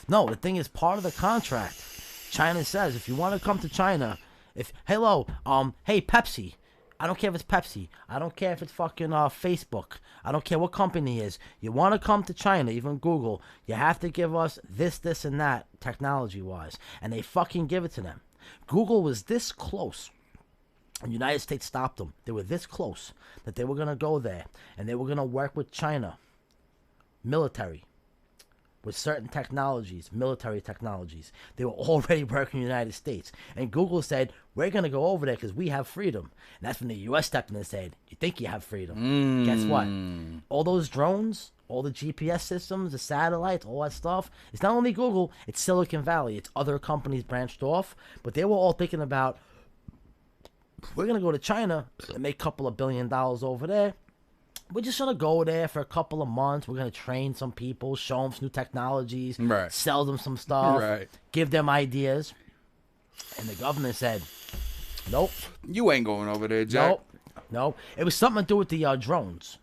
No, the thing is part of the contract. China says if you want to come to China, hey Pepsi. I don't care if it's Pepsi. I don't care if it's fucking Facebook. I don't care what company it is. You want to come to China, even Google, you have to give us this, and that, technology-wise. And they fucking give it to them. Google was this close. And the United States stopped them. They were this close that they were going to go there. And they were going to work with China. Military. With certain technologies, military technologies. They were already working in the United States. And Google said, we're going to go over there because we have freedom. And that's when the U.S. stepped in and said, you think you have freedom. Guess what? All those drones, all the GPS systems, the satellites, all that stuff, it's not only Google, it's Silicon Valley. It's other companies branched off. But they were all thinking about, we're going to go to China and make a couple of $1 billion over there. We're just going to go there for a couple of months. We're going to train some people, show them some new technologies, sell them some stuff, give them ideas. And the government said, nope. You ain't going over there, Jack. Nope. It was something to do with the drones.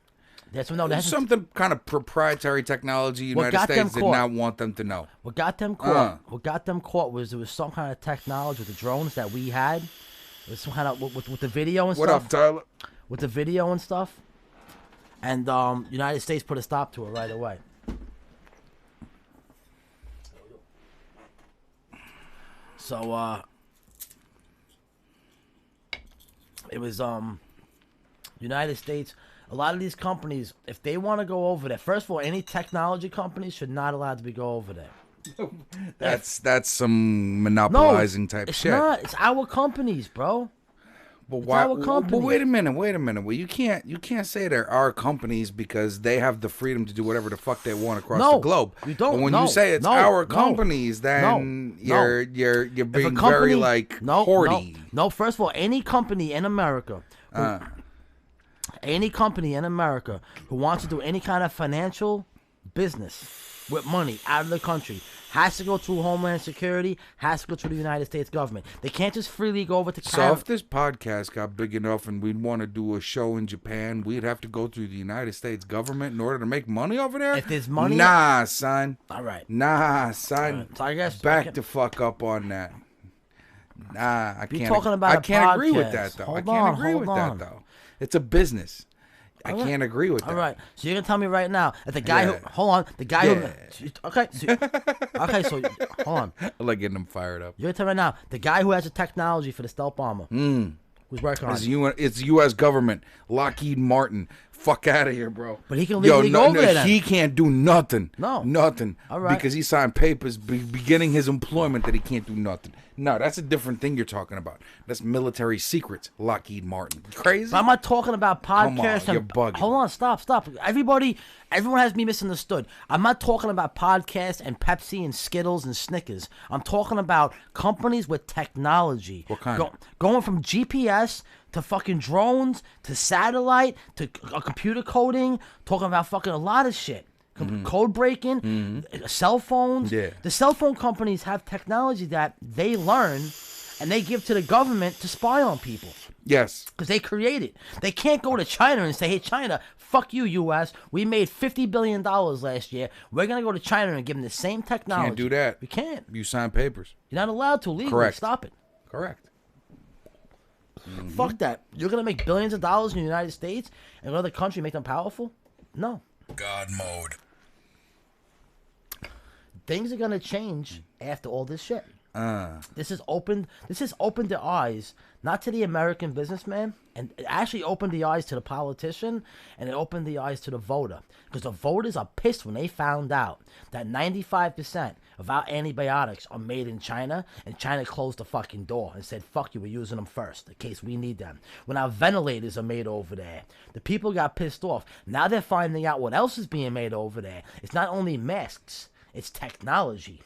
That's something kind of proprietary technology. United States did not want them to know. What got them caught was there was some kind of technology with the drones that we had. It was some kind of with the video and stuff. What up, Tyler? With the video and stuff. And United States put a stop to it right away. So it was United States. A lot of these companies, if they want to go over there, first of all, any technology companies should not allowed to go over there. That's some monopolizing type it's shit. Not. It's our companies, bro. But why? But wait a minute. Well, you can't say they're our companies because they have the freedom to do whatever the fuck they want across the globe. You don't. But when you say it's our companies, then you're being very like hoardy. No, first of all, any company in America. Any company in America who wants to do any kind of financial business with money out of the country has to go through Homeland Security, has to go through the United States government. They can't just freely go over to Canada. So if this podcast got big enough and we'd want to do a show in Japan, we'd have to go through the United States government in order to make money over there? If there's money... Nah, son. All right. Nah, son. Right. So I guess... Back the fuck up on that. Nah, I can't... Talking about I can't agree with that, though. Hold I can't on, agree with that, though. It's a business. I can't agree with that. All right. So you're going to tell me right now that the guy who... Hold on. The guy who... Okay. So hold on. I like getting them fired up. You're going to tell me right now, the guy who has the technology for the stealth bomber, who's working on it. It's U.S. government. Lockheed Martin. Fuck out of here, bro. But he can legally go over there then. He can't do nothing. No. Nothing. All right. Because he signed papers beginning his employment that he can't do nothing. No, that's a different thing you're talking about. That's military secrets, Lockheed Martin. Crazy? But I'm not talking about podcasts. Come on, you're bugging. Hold on, stop. Everyone has me misunderstood. I'm not talking about podcasts and Pepsi and Skittles and Snickers. I'm talking about companies with technology. What kind? Going from GPS to fucking drones to satellite to computer coding. Talking about fucking a lot of shit. Code breaking, cell phones. Yeah. The cell phone companies have technology that they learn and they give to the government to spy on people. Yes. Because they create it. They can't go to China and say, hey, China, fuck you, U.S. We made $50 billion last year. We're going to go to China and give them the same technology. Can't do that. We can't. You sign papers. You're not allowed to legally. Correct. Stop it. Correct. Fuck that. You're going to make billions of dollars in the United States and another country make them powerful? No. God mode. Things are going to change after all this shit. This has opened their eyes, not to the American businessman, and it actually opened the eyes to the politician, and it opened the eyes to the voter. Because the voters are pissed when they found out that 95% of our antibiotics are made in China, and China closed the fucking door and said, fuck you, we're using them first, in case we need them. When our ventilators are made over there, the people got pissed off. Now they're finding out what else is being made over there. It's not only masks, it's technology.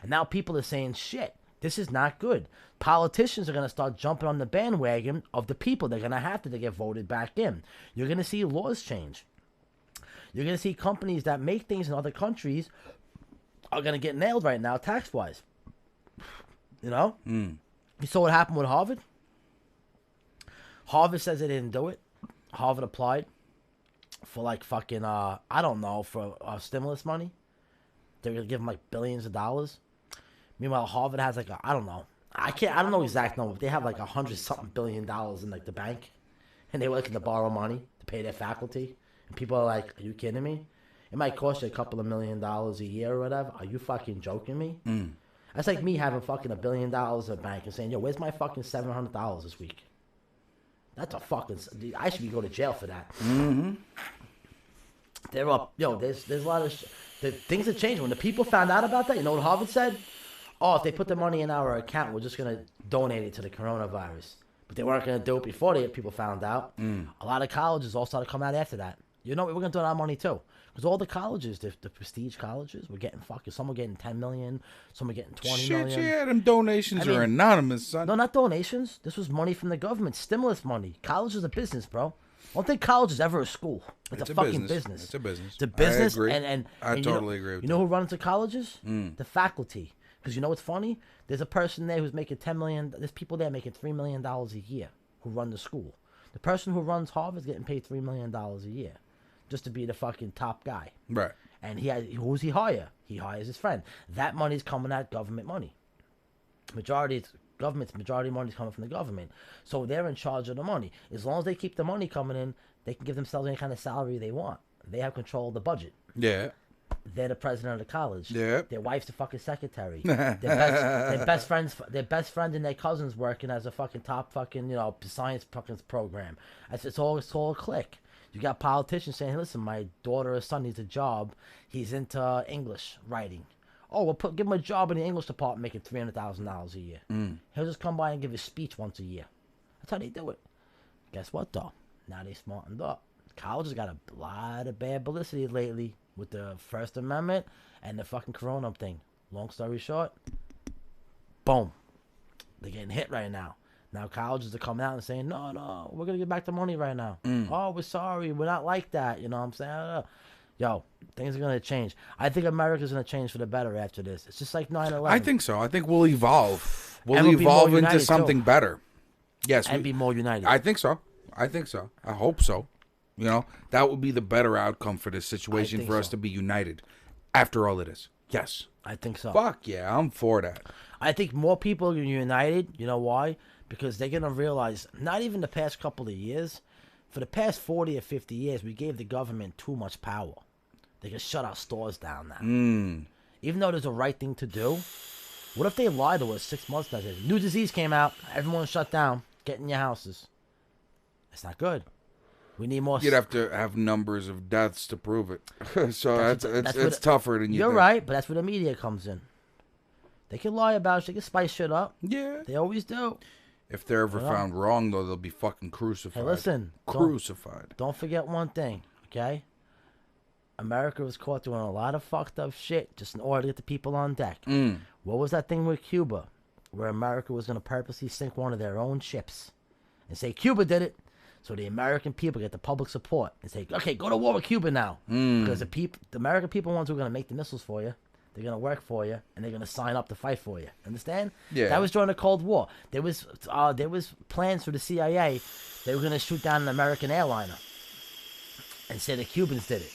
And now people are saying, shit, this is not good. Politicians are going to start jumping on the bandwagon of the people. They're going to have to get voted back in. You're going to see laws change. You're going to see companies that make things in other countries are going to get nailed right now tax-wise. You know? You saw what happened with Harvard? Harvard says they didn't do it. Harvard applied for like fucking, I don't know, for stimulus money. They're going to give them like billions of dollars. Meanwhile, Harvard has like I don't know. I don't know exact number, but they have like $100-something billion in like the bank. And they were looking to borrow money to pay their faculty. And people are like, are you kidding me? It might cost you a couple of $1 million a year or whatever. Are you fucking joking me? That's like me having fucking $1 billion in a bank and saying, yo, where's my fucking $700 this week? That's a fucking... I should be going to jail for that. They're up... Yo, there's a lot of... Things have changed. When the people found out about that, you know what Harvard said? Oh, if they put the money in our account, we're just going to donate it to the coronavirus. But they weren't going to do it before people found out. A lot of colleges all started coming out after that. You know what? We're going to do our money too. Because all the colleges, the prestige colleges, were getting fucking... Some were getting $10 million. Some were getting $20 million. Shit, yeah, them donations are anonymous, son. No, not donations. This was money from the government. Stimulus money. College is a business, bro. I don't think college is ever a school. It's a fucking business. It's a business. It's a business. I agree. And I totally agree with you know who runs the colleges? The faculty. Because you know what's funny? There's a person there who's making $10 million. There's people there making $3 million a year who run the school. The person who runs Harvard's getting paid $3 million a year just to be the fucking top guy. Right. And who's he hire? He hires his friend. That money's coming out government money. Majority money's coming from the government. So they're in charge of the money. As long as they keep the money coming in, they can give themselves any kind of salary they want. They have control of the budget. Yeah. They're the president of the college. Yeah. Their wife's the fucking secretary. Their best friend and their cousins working as a fucking top fucking, science fucking program. It's all a clique. You got politicians saying, hey, listen, my daughter or son needs a job. He's into English writing. Oh, we'll give him a job in the English department making $300,000 a year. He'll just come by and give a speech once a year. That's how they do it. Guess what, though? Now they smartened up. College has got a lot of bad publicity lately with the First Amendment and the fucking Corona thing. Long story short, boom. They're getting hit right now. Now colleges are coming out and saying, no, we're going to get back the money right now. Oh, we're sorry. We're not like that. You know what I'm saying? Yo, things are going to change. I think America's going to change for the better after this. It's just like 9/11. I think so. I think we'll evolve. And we'll be more into united, something too. better. Yes. And be more united. I think so. I hope so. That would be the better outcome for this situation, for us to be united after all it is. Yes. I think so. Fuck yeah, I'm for that. I think more people are united. You know why? Because they're going to realize, not even the past couple of years, for the past 40 or 50 years, we gave the government too much power. They can shut our stores down now. Even though there's a right thing to do, what if they lie to us 6 months later? New disease came out, everyone shut down, get in your houses. It's not good. We need more. You'd have to have numbers of deaths to prove it. So it's tougher than you You're think. right, but that's where the media comes in. They can lie about it. They can spice shit up. Yeah. They always do. If they're ever found wrong, though, they'll be fucking crucified. Hey, listen. Crucified. Don't forget one thing, okay? America was caught doing a lot of fucked up shit just in order to get the people on deck. What was that thing with Cuba? Where America was going to purposely sink one of their own ships and say, Cuba did it. So the American people get the public support and say, okay, go to war with Cuba now. Because the American people are ones who are going to make the missiles for you. They're going to work for you, and they're going to sign up to fight for you. Understand? Yeah. That was during the Cold War. There was plans for the CIA. They were going to shoot down an American airliner and say the Cubans did it.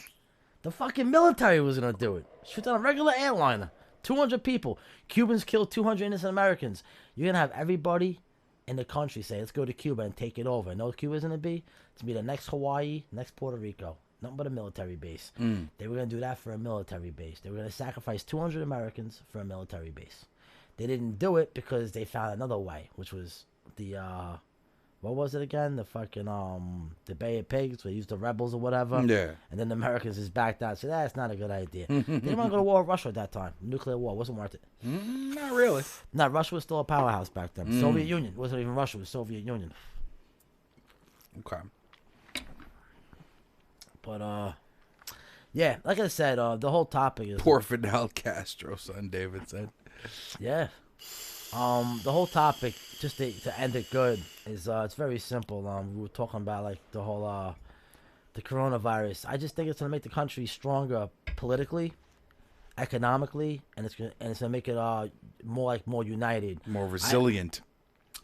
The fucking military was going to do it. Shoot down a regular airliner. 200 people. Cubans killed 200 innocent Americans. You're going to have everybody in the country say, let's go to Cuba and take it over. And know what Cuba's going to be? It's going to be the next Hawaii, next Puerto Rico. Nothing but a military base. They were going to do that for a military base. They were going to sacrifice 200 Americans for a military base. They didn't do it because they found another way, which was the, what was it again? The fucking, the Bay of Pigs, where they used the rebels or whatever. Yeah. And then the Americans just backed out. So that's not a good idea. They didn't want to go to war with Russia at that time. Nuclear war wasn't worth it. Not really. No, Russia was still a powerhouse back then. Soviet Union. It wasn't even Russia. It was Soviet Union. Okay. But, yeah, like I said, the whole topic is... Poor Fidel Castro, son, David said. Yeah. The whole topic, just to end it good, is it's very simple. We were talking about, like, the whole, the coronavirus. I just think it's going to make the country stronger politically, economically, and it's going to make it more united. More resilient.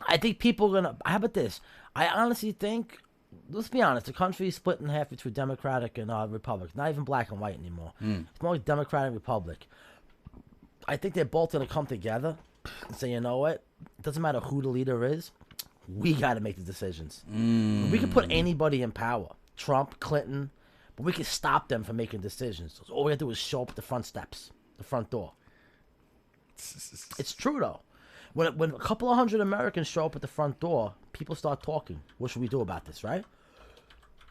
I think people are going to... How about this? I honestly think... Let's be honest. The country is split in half between Democratic and Republic. Not even black and white anymore. It's more like Democratic and Republic. I think they're both going to come together and say, you know what? It doesn't matter who the leader is. We got to make the decisions. We can put anybody in power. Trump, Clinton. But we can stop them from making decisions. So all we have to do is show up at the front steps. The front door. It's true, though. When a couple of hundred Americans show up at the front door, people start talking. What should we do about this, right?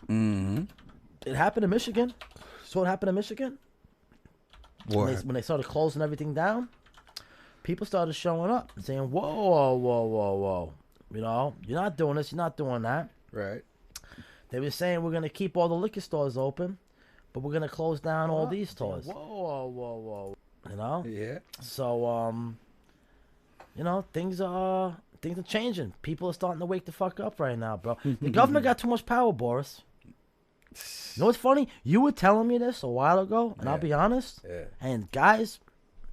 It happened in Michigan. So it happened in Michigan. What? When they started closing everything down, people started showing up and saying, whoa. You know, you're not doing this, you're not doing that. Right. They were saying we're going to keep all the liquor stores open, but we're going to close down all these stores. Whoa. You know? Yeah. So, you know, things are changing. People are starting to wake the fuck up right now, bro. The government got too much power, Boris. You know what's funny? You were telling me this a while ago, and I'll be honest. Yeah. And guys,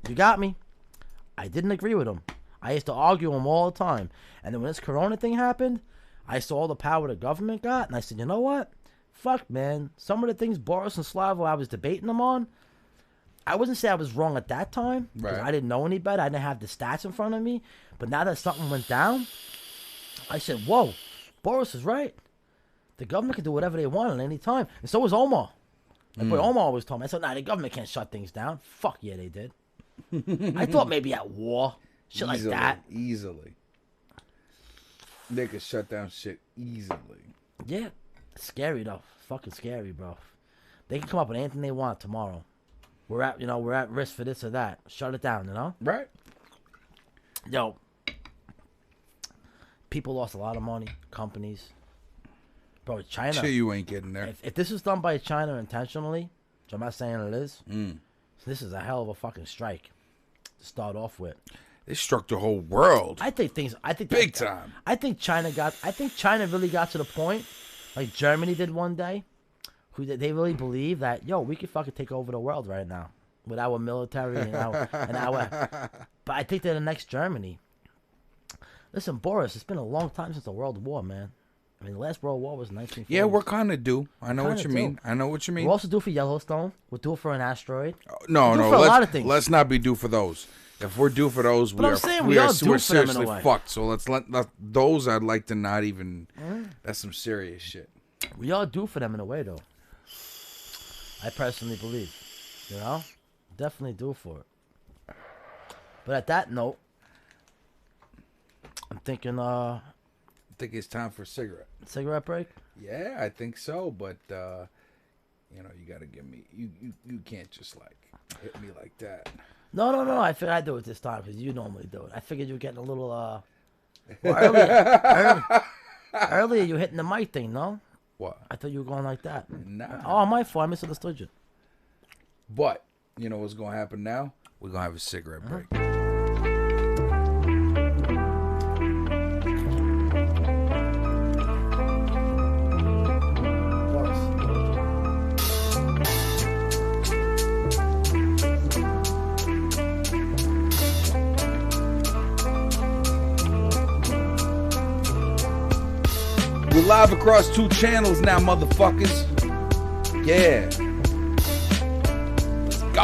you got me. I didn't agree with him. I used to argue with him all the time. And then when this Corona thing happened, I saw all the power the government got, and I said, you know what? Fuck, man. Some of the things Boris and Slavo I was debating them on, I wouldn't say I was wrong at that time, because I didn't know any better. I didn't have the stats in front of me. But now that something went down, I said, whoa, Boris is right. The government can do whatever they want at any time. And so was Omar. My boy Omar always told me. I said, nah, the government can't shut things down. Fuck yeah, they did. I thought maybe at war. Shit Easily, like that. Easily. They could shut down shit easily. Yeah. Scary, though. Fucking scary, bro. They can come up with anything they want tomorrow. We're at risk for this or that. Shut it down, you know? Right. Yo. People lost a lot of money. Companies. Bro, China. Sure, you ain't getting there. If this is done by China intentionally, which I'm not saying it is, this is a hell of a fucking strike to start off with. They struck the whole world. I think Big time. I think China really got to the point, like Germany did one day, they really believe that, yo, we could fucking take over the world right now with our military and our but I think they're the next Germany. Listen, Boris, it's been a long time since the World War, man. I mean, the last World War was 1940. Yeah, we're kind of due. I know what you mean. I know what you mean. We're also due for Yellowstone. We're due for an asteroid. No. For a lot of things. Let's not be due for those. If we're due for those, But I'm saying we are due we're for them in a seriously way. fucked. So let's let those. I'd like to not even. That's some serious shit. We are due for them in a way, though. I personally believe. You know? Definitely due for it. But at that note, I'm thinking, I think it's time for a cigarette. cigarette break? Yeah, I think so. But you got to give me. You can't just like hit me like that. No. I figured I'd do it this time because you normally do it. I figured you were getting a little, well, earlier you hitting the mic thing, no? What? I thought you were going like that. Nah. Oh, my fault. I misunderstood you. But you know what's gonna happen now? We're gonna have a cigarette break. We're live across 2 channels now, motherfuckers. Yeah. Let's go.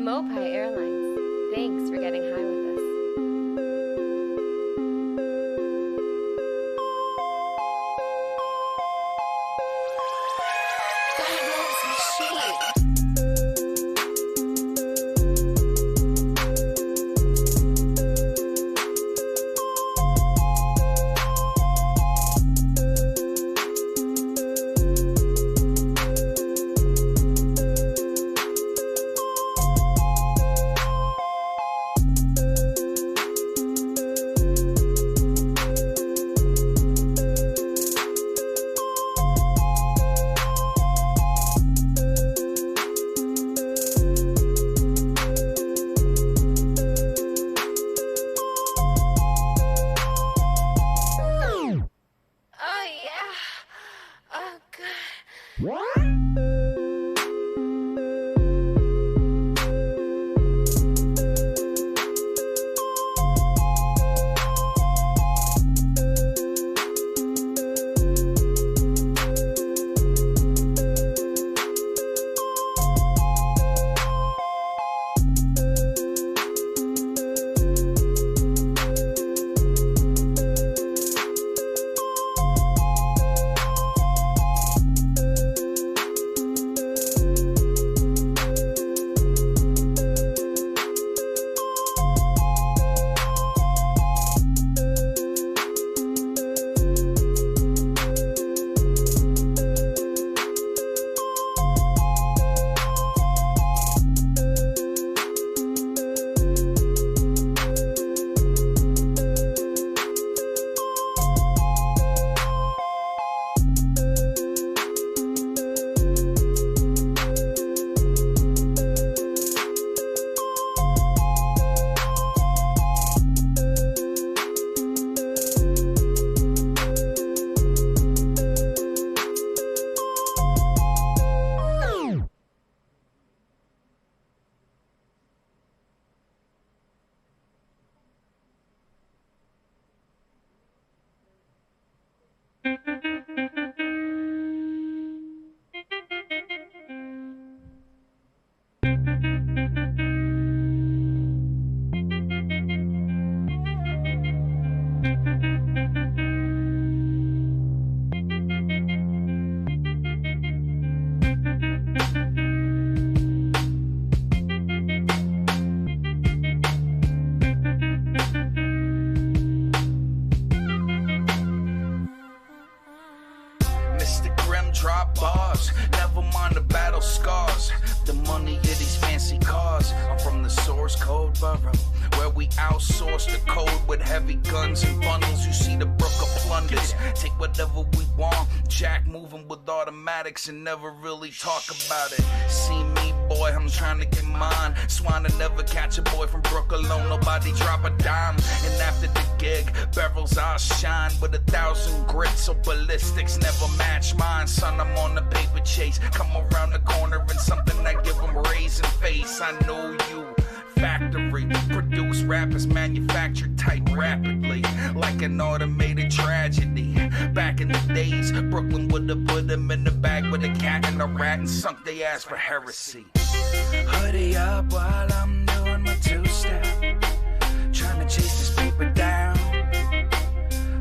Mopai Airlines. Thanks for getting high with us. code borough, where we outsource the code with heavy guns and bundles. You see the brook of plunders. Take whatever we want. Jack moving with automatics and never really talk about it. See me, boy, I'm trying to get mine. Swan to never catch a boy from Brook alone. Nobody drop a dime. And after the gig, barrels I'll shine with 1,000 grits. So ballistics never match mine. Son, I'm on the paper chase. Come around the corner and something that give them raising face. I know you. Factory, produce rappers, manufactured type rapidly, like an automated tragedy. Back in the days, Brooklyn would've put them in the bag with a cat and a rat and sunk they ass for heresy. Hoodie up while I'm doing my two-step, trying to chase this paper down.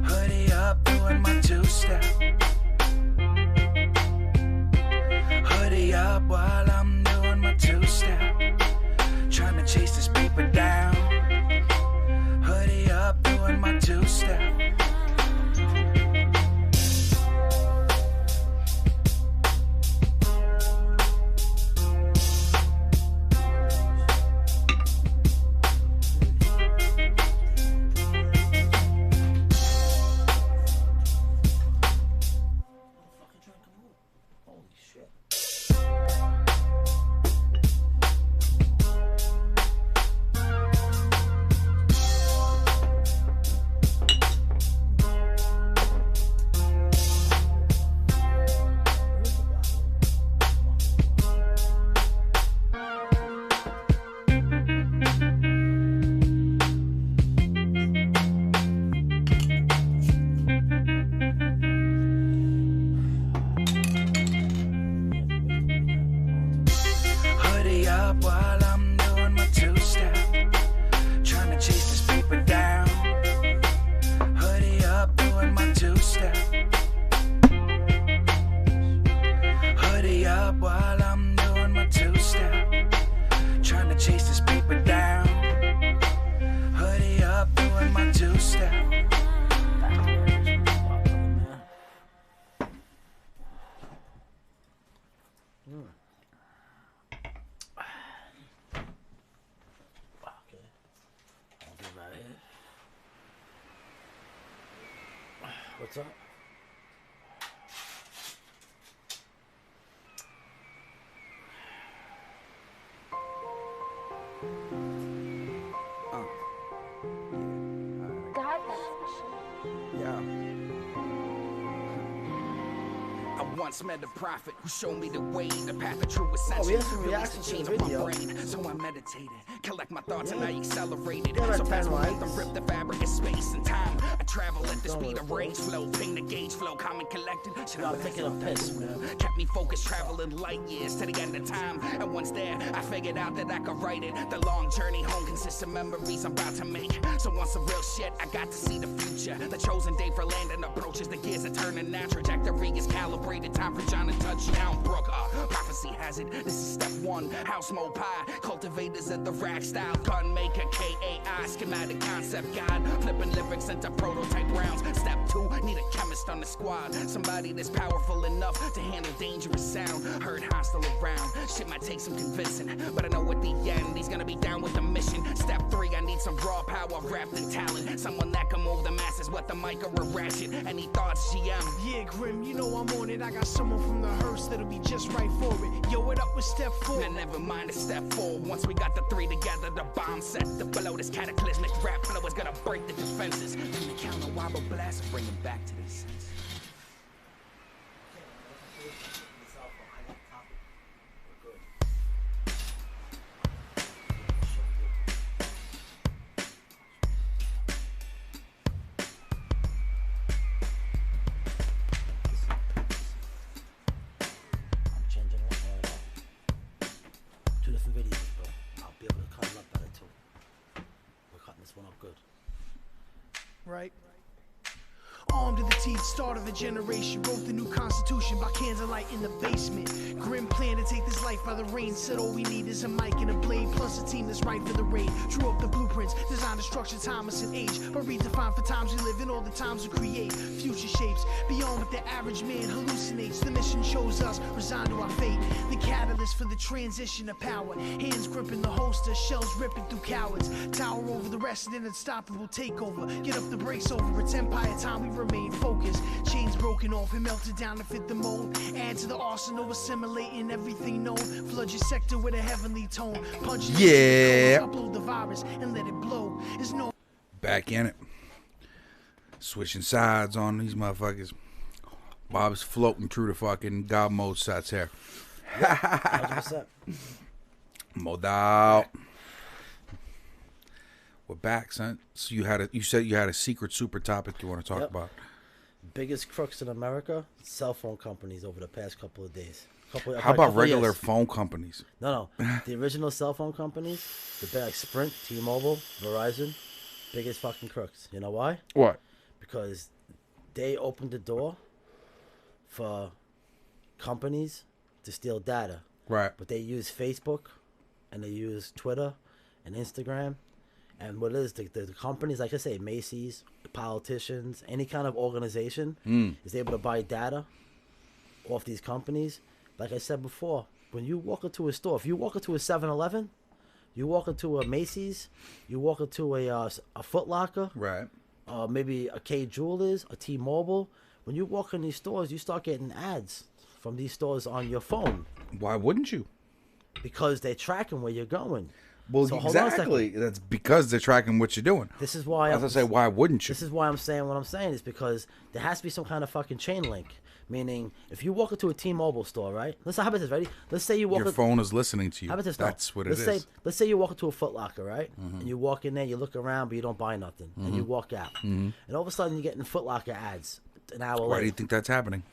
Hoodie up doing my two-step. Hoodie up while I'm doing my two-step, trying to chase this paper down. Hoodie up, doing my two-step. What's up? Once met a prophet who showed me the way, the path of true ascension. We have some reactions to the video. So I meditated, collect my thoughts, and I accelerated. Yeah, So fast likes. rhythm, rip the fabric of space and time. I travel at the speed of rage flow, ping the gauge flow, calm and collected. Should I'm thinking of piss, man. Kept me focused, traveling light years to the end of time. And once there, I figured out that I could write it. The long journey home consists of memories I'm about to make. So once the real shit, I got to see the future. The chosen day for landing approaches, the gears are turning now. Trajectory is calibrated, time for John to touchdown. Brook, prophecy has it. This is step one, house mode pie. Cultivators of the rack style, gun maker, KAI, schematic concept guide. Flipping lyrics into prototype rounds. Step two, need a chemist on the squad. Somebody that's powerful enough to handle dangerous sound. Heard hostile around, shit might take some convincing, but I know at the end he's gonna be down with the mission. Step three, I need some raw power wrapped in talent. Someone that can move the masses with the mic or a ratchet. Any thoughts, GM? Yeah, Grim, you know I'm on it. I got someone from the hearse that'll be just right for it. Yo, what up with step four? Now never mind the step four. Once we got the three together, the bomb set to below. This cataclysmic rap flow is gonna break the defenses. From the counter wobble blast, bring them back to their senses. Right. Armed to the teeth, start of a generation. Wrote the new constitution by candlelight in the basement. Grim plan to take this life by the reins. Said all we need is a mic and a blade, plus a team that's right for the raid. Drew up the blueprints, designed to structure timeless and age, but redefined for times we live in, all the times we create. Future shapes beyond what the average man hallucinates. The mission shows us, resigned to our fate. The catalyst for the transition of power. Hands gripping the holster, shells ripping through cowards. Tower over the rest in an unstoppable takeover. Get up the brakes over, it's empire time, we remain focused. Chains broken off and melted down to fit the mold. Add to the arsenal, assimilating everything known. Flood your sector with a heavenly tone. Punch it Yeah. upload the virus and let it blow. There's no Back in it. Switching sides on these motherfuckers. Bob's floating through the fucking God Mode sets here. 100%. Modal. We're back, son. So you said you had a secret super topic you want to talk Yep. about. Biggest crooks in America, cell phone companies over the past couple of days. How about regular phone companies? No. The original cell phone companies, the big like Sprint, T-Mobile, Verizon, biggest fucking crooks. You know why? What? Because they opened the door for companies to steal data. Right. But they use Facebook and they use Twitter and Instagram. And what it is, the companies, like I say, Macy's, politicians, any kind of organization is able to buy data off these companies. Like I said before, when you walk into a store, if you walk into a 7-Eleven, you walk into a Macy's, you walk into a Foot Locker, Right. maybe a K Jewelers, a T-Mobile. When you walk in these stores, you start getting ads from these stores on your phone Why wouldn't you? because they're tracking where you're going. Well, So hold on a second. exactly. That's because they're tracking what you're doing. This is why I was gonna say, why wouldn't you? This is why I'm saying what I'm saying is because there has to be some kind of fucking chain link. Meaning, if you walk into a T-Mobile store, right? How about this? Ready? Let's say you walk. Your phone is listening to you. How about this? That's what it let's is. Say, let's say you walk into a Foot Locker, right? And you walk in there, you look around, but you don't buy nothing, and you walk out. And all of a sudden, you're getting Foot Locker ads an hour Why later. do you think that's happening?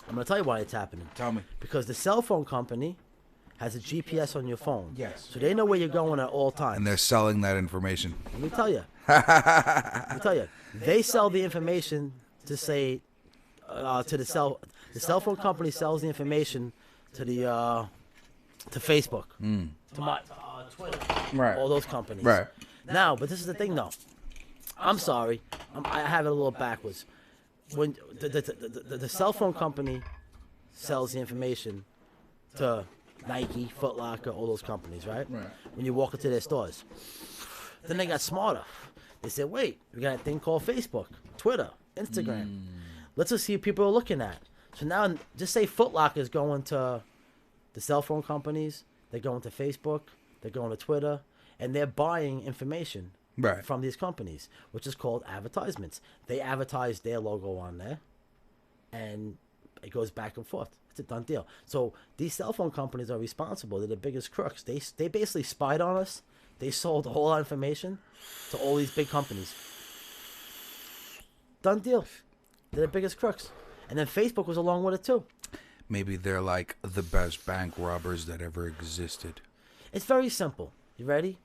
I'm gonna tell you why it's happening. Tell me. Because the cell phone company has a GPS on your phone. Yes. So they know where you're going at all times. And they're selling that information. Let me tell you. Let me tell you. They sell the information to say to the cell phone company sells the information to the to Facebook, to my Twitter, Right. all those companies. Right. Now, but this is the thing, though. I'm sorry, I have it a little backwards. When the cell phone company sells the information to Nike, Foot Locker, all those companies, right? Right. When you walk into their stores. Then they got smarter. They said, wait, we got a thing called Facebook, Twitter, Instagram. Let's just see what people are looking at. So now, just say Foot Locker is going to the cell phone companies, they're going to Facebook, they're going to Twitter, and they're buying information Right. from these companies, which is called advertisements. They advertise their logo on there, and it goes back and forth. It's a done deal. So these cell phone companies are responsible. They're the biggest crooks. They basically spied on us. They sold all our information to all these big companies. Done deal. They're the biggest crooks. And then Facebook was along with it too. Maybe they're like the best bank robbers that ever existed. It's very simple. You ready?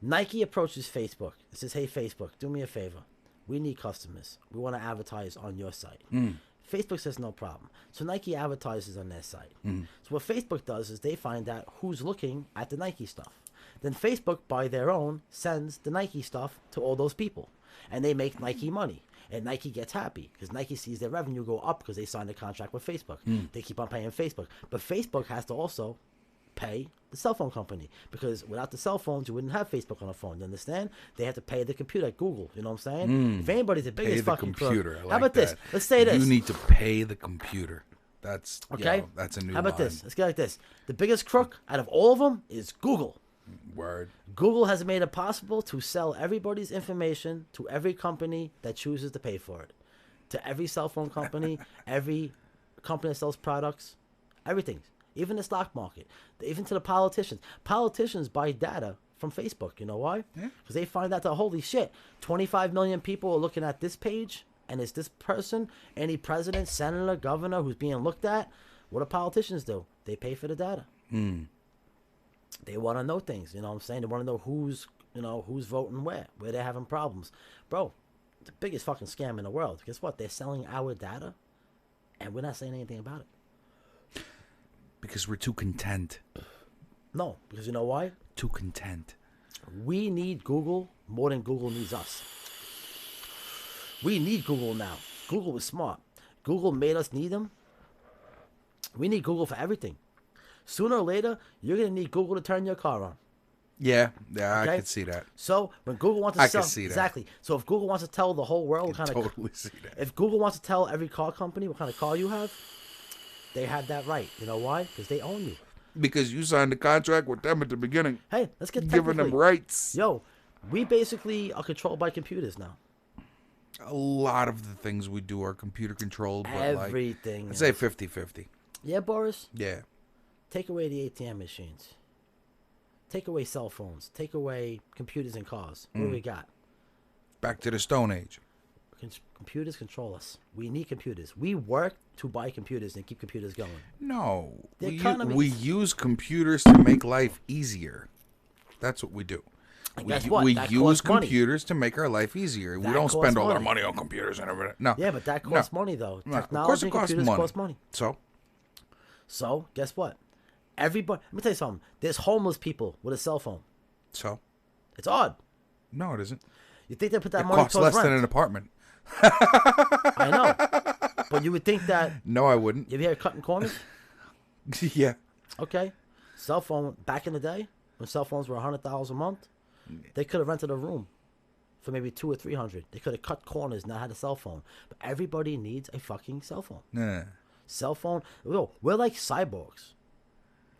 Nike approaches Facebook. It says, hey, Facebook, do me a favor. We need customers. We want to advertise on your site. Facebook says no problem. So Nike advertises on their site. So what Facebook does is they find out who's looking at the Nike stuff. Then Facebook, by their own, sends the Nike stuff to all those people. And they make Nike money. And Nike gets happy because Nike sees their revenue go up because they signed a contract with Facebook. They keep on paying Facebook. But Facebook has to also pay the cell phone company because without the cell phones, you wouldn't have Facebook on a phone. You understand? They have to pay the computer at Google. You know what I'm saying? If anybody's the Pay biggest the fucking crook- computer. I like how about this? that. Let's say this. You need to pay the computer. That's Okay. that's a new How about line. this? Let's get like this. The biggest crook out of all of them is Google. Word. Google has made it possible to sell everybody's information to every company that chooses to pay for it. To every cell phone company, every company that sells products, everything. Even the stock market. Even to the politicians. Politicians buy data from Facebook. You know why? Because they find out that, holy shit, 25 million people are looking at this page, and it's this person, any president, senator, governor who's being looked at. What do politicians do? They pay for the data. They want to know things. You know what I'm saying? They want to know who's voting where they're having problems. Bro, the biggest fucking scam in the world. Guess what? They're selling our data, and we're not saying anything about it. Because we're too content. No, because you know why? Too content. We need Google more than Google needs us. We need Google now. Google is smart. Google made us need them. We need Google for everything. Sooner or later, you're going to need Google to turn your car on. Yeah, Okay? I could see that. So when Google wants to I sell, can see that. exactly. So if Google wants to tell the whole world what I kind totally see that. if Google wants to tell every car company what kind of car you have, they have that right. You know why? Because they own you. Because you signed a contract with them at the beginning. Hey, let's get Giving them technically. rights. Yo, we basically are controlled by computers now. A lot of the things we do are computer controlled. But Everything. I'd say 50-50. Yeah, Boris. Yeah. Take away the ATM machines. Take away cell phones. Take away computers and cars. What do we got? Back to the Stone Age. Computers control us. We need computers. We work to buy computers and keep computers going. No. The We economy- use computers to make life easier. That's what we do. And guess what? We That use costs money. computers to make our life easier. We That don't spend costs all our money. money on computers and everything. No. Yeah, but that costs money, though. No, Technology of course it and costs computers money. cost money. So, guess what? Everybody, let me tell you something. There's homeless people with a cell phone. So? It's odd. No, it isn't. You think they put that It money costs towards less than rent? an apartment. I know. But you would think that, No, I wouldn't. you ever heard cutting corners? Yeah. Okay. Cell phone, back in the day, when cell phones were $100 a month, they could have rented a room for maybe $200 or $300. They could have cut corners and not had a cell phone. But everybody needs a fucking cell phone. Nah. Cell phone. Yo, we're like cyborgs.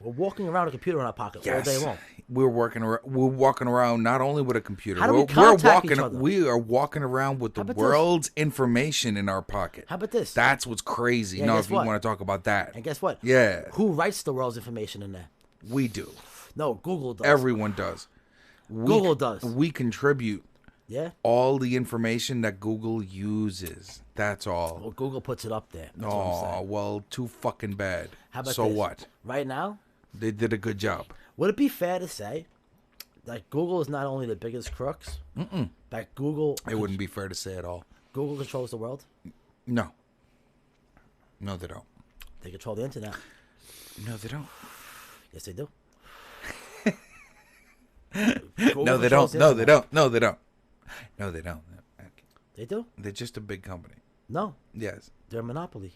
We're walking around with a computer in our pocket all day long. We're walking around not only with a computer. How do we we're contact each walking. other? We are walking around with the How about this? world's information in our pocket. How about this? That's what's crazy. Yeah, Now, guess if you what? want to talk about that, And guess what? Yeah. Who writes the world's information in there? we do. No, Google does. Everyone does. Google does. We contribute Yeah? all the information that Google uses. That's all. Well, Google puts it up there. That's what I'm Oh, saying. well, too fucking bad. How about so this? what? Right now, They did a good job. would it be fair to say that Google is not only the biggest crooks, that Google It wouldn't be fair to say at all. Google controls the world? No. No, they don't. They control the internet. No, they don't. Yes, they do. No, they don't. No, they don't. No, they don't. No, they don't. They do? They're just a big company. No, Yes. they're a monopoly.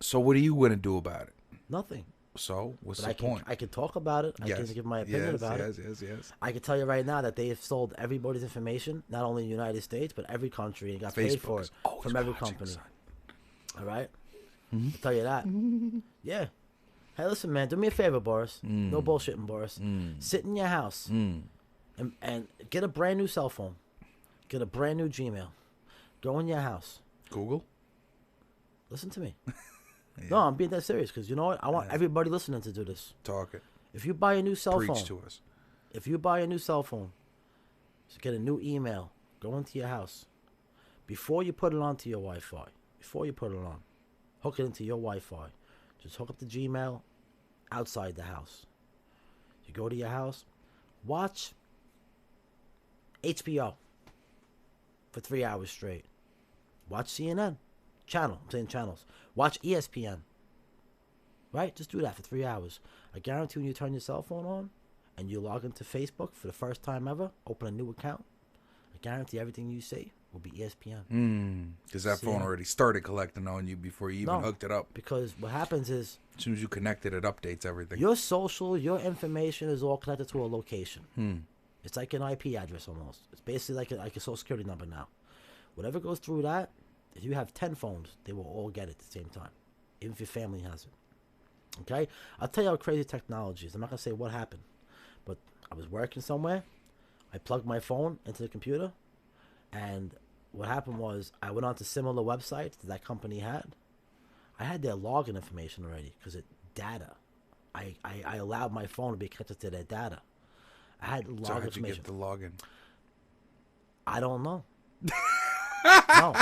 So what are you going to do about it? Nothing. So what's But the point? I can talk about it. I can give my opinion about it. Yes. I can tell you right now that they have sold everybody's information, not only in the United States, but every country, and got paid Facebook for is it always from every watching, company. son. All right? I'll tell you that. Yeah. Hey, listen, man. Do me a favor, Boris. No bullshitting, Boris. Sit in your house and get a brand new cell phone. Get a brand new Gmail. Go in your house. Google? Listen to me. No, I'm being that serious because you know what? I want everybody listening to do this. Talk it. If you buy a new cell Preach phone, to us. if you buy a new cell phone, just get a new email. Go into your house. Before you put it onto your Wi-Fi, hook it into your Wi-Fi. Just hook up the Gmail outside the house. You go to your house, watch HBO for 3 hours straight. Watch CNN. I'm saying channels. Watch ESPN. Right? Just do that for 3 hours. I guarantee when you turn your cell phone on and you log into Facebook for the first time ever, open a new account, I guarantee everything you see will be ESPN. Because that See phone ya. already started collecting on you before you even hooked it up. Because what happens is As soon as you connect it, it updates everything. your social, your information is all connected to a location. It's like an IP address almost. It's basically like a social security number now. Whatever goes through that, if you have 10 phones, they will all get it at the same time, even if your family has it. Okay? I'll tell you how crazy technology is. I'm not going to say what happened, but I was working somewhere. I plugged my phone into the computer, and what happened was I went on to similar websites that company had. I had their login information already because it data. I allowed my phone to be connected to their data. I had login So how'd you information. get the login? I don't know. No.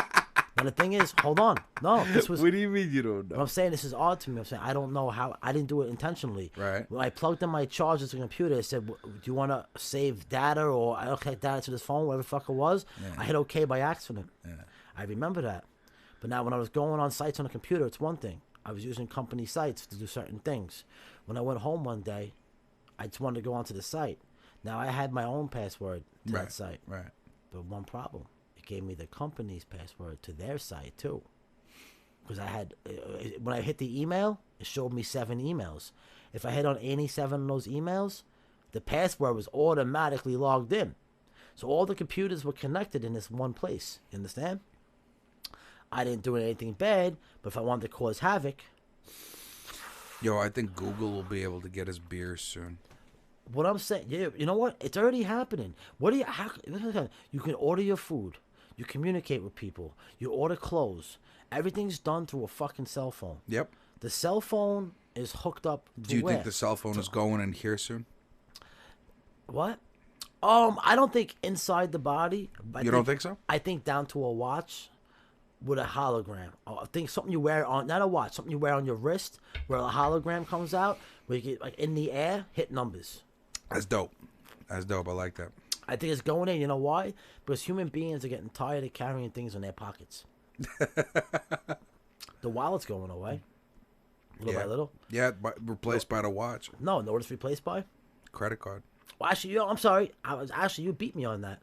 And the thing is, hold on. No, this was. What do you mean you don't know? I'm saying this is odd to me. I'm saying I don't know how. I didn't do it intentionally. Right. When I plugged in my charger to the computer, it said, "Do you want to save data or I don't connect data to this phone, whatever the fuck it was?" Yeah. I hit OK by accident. Yeah. I remember that. But now when I was going on sites on the computer, it's one thing. I was using company sites to do certain things. When I went home one day, I just wanted to go onto the site. Now I had my own password to that site. Right. But one problem. It gave me the company's password to their site too. Because I had, when I hit the email, it showed me 7 emails. If I hit on any 7 of those emails, the password was automatically logged in. So all the computers were connected in this one place. You understand? I didn't do anything bad, but if I wanted to cause havoc. Yo, I think Google will be able to get us beers soon. What I'm saying, yeah, you know what? It's already happening. What do you? You can order your food. You communicate with people. You order clothes. Everything's done through a fucking cell phone. Yep. The cell phone is hooked up. Do you think the cell phone is going in here soon? What? I don't think inside the body. You don't think so? I think down to a watch with a hologram. I think something you wear on, not a watch, something you wear on your wrist where a hologram comes out, where you get, like, in the air, hit numbers. That's dope. That's dope. I like that. I think it's going in. You know why? Because human beings are getting tired of carrying things in their pockets. The wallet's going away. Little by little. Yeah, replaced by the watch. No, know what it's replaced by? Credit card. Well, actually, I'm sorry. You beat me on that.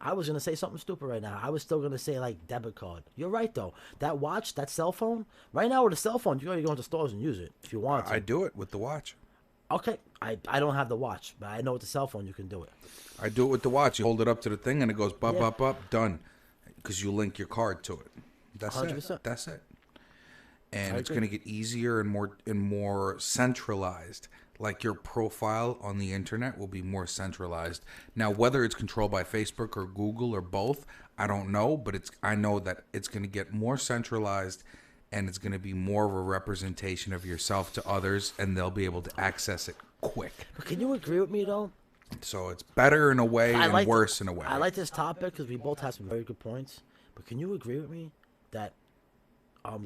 I was going to say something stupid right now. I was still going to say, like, debit card. You're right, though. That watch, that cell phone, right now with a cell phone, you got to go into stores and use it if you want to. I do it with the watch. Okay. I don't have the watch, but I know with the cell phone you can do it. I do it with the watch. You hold it up to the thing and it goes up, done. Because you link your card to it. That's 100%. it. That's it. And it's going to get easier and more centralized. Like your profile on the internet will be more centralized. Now, whether it's controlled by Facebook or Google or both, I don't know. But I know that it's going to get more centralized, and it's going to be more of a representation of yourself to others, and they'll be able to access it quick. But can you agree with me, though? So it's better in a way and worse in a way. I like this topic because we both have some very good points. But can you agree with me that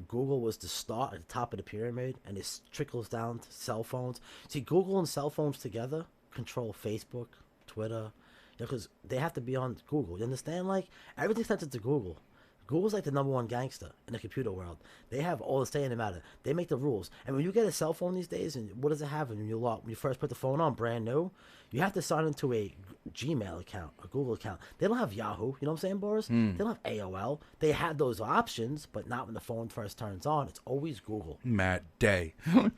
Google was the start at the top of the pyramid, and it trickles down to cell phones? See, Google and cell phones together control Facebook, Twitter, because they have to be on Google. You understand? Like, everything's connected to Google. Google's like the #1 gangster in the computer world. They have all the say in the matter. They make the rules. And when you get a cell phone these days, and what does it have when you first put the phone on, brand new, you have to sign into a Gmail account, a Google account. They don't have Yahoo. You know what I'm saying, Boris? They don't have AOL. They have those options, but not when the phone first turns on. It's always Google. Matt Day.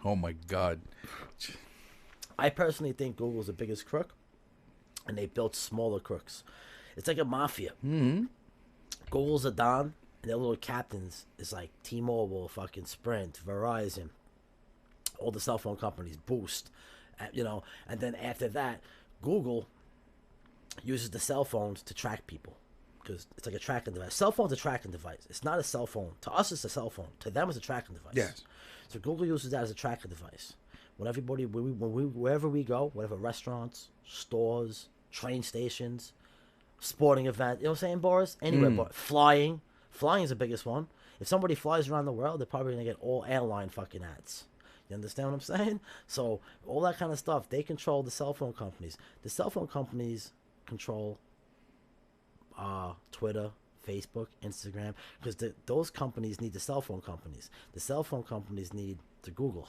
Oh, my God. I personally think Google's the biggest crook, and they built smaller crooks. It's like a mafia. Mm-hmm. Google's a Don, and their little captains is like T-Mobile, fucking Sprint, Verizon, all the cell phone companies, Boost, and then after that, Google uses the cell phones to track people because it's like a tracking device. Cell phone's a tracking device. It's not a cell phone. To us, it's a cell phone. To them, it's a tracking device. Yes. So Google uses that as a tracking device. Wherever we go, whatever restaurants, stores, train stations, sporting event, you know what I'm saying, Boris? Anywhere, but flying is the biggest one. If somebody flies around the world, they're probably gonna get all airline fucking ads. You understand what I'm saying? So all that kind of stuff, they control the cell phone companies. The cell phone companies control Twitter, Facebook, Instagram, because those companies need the cell phone companies. The cell phone companies need the Google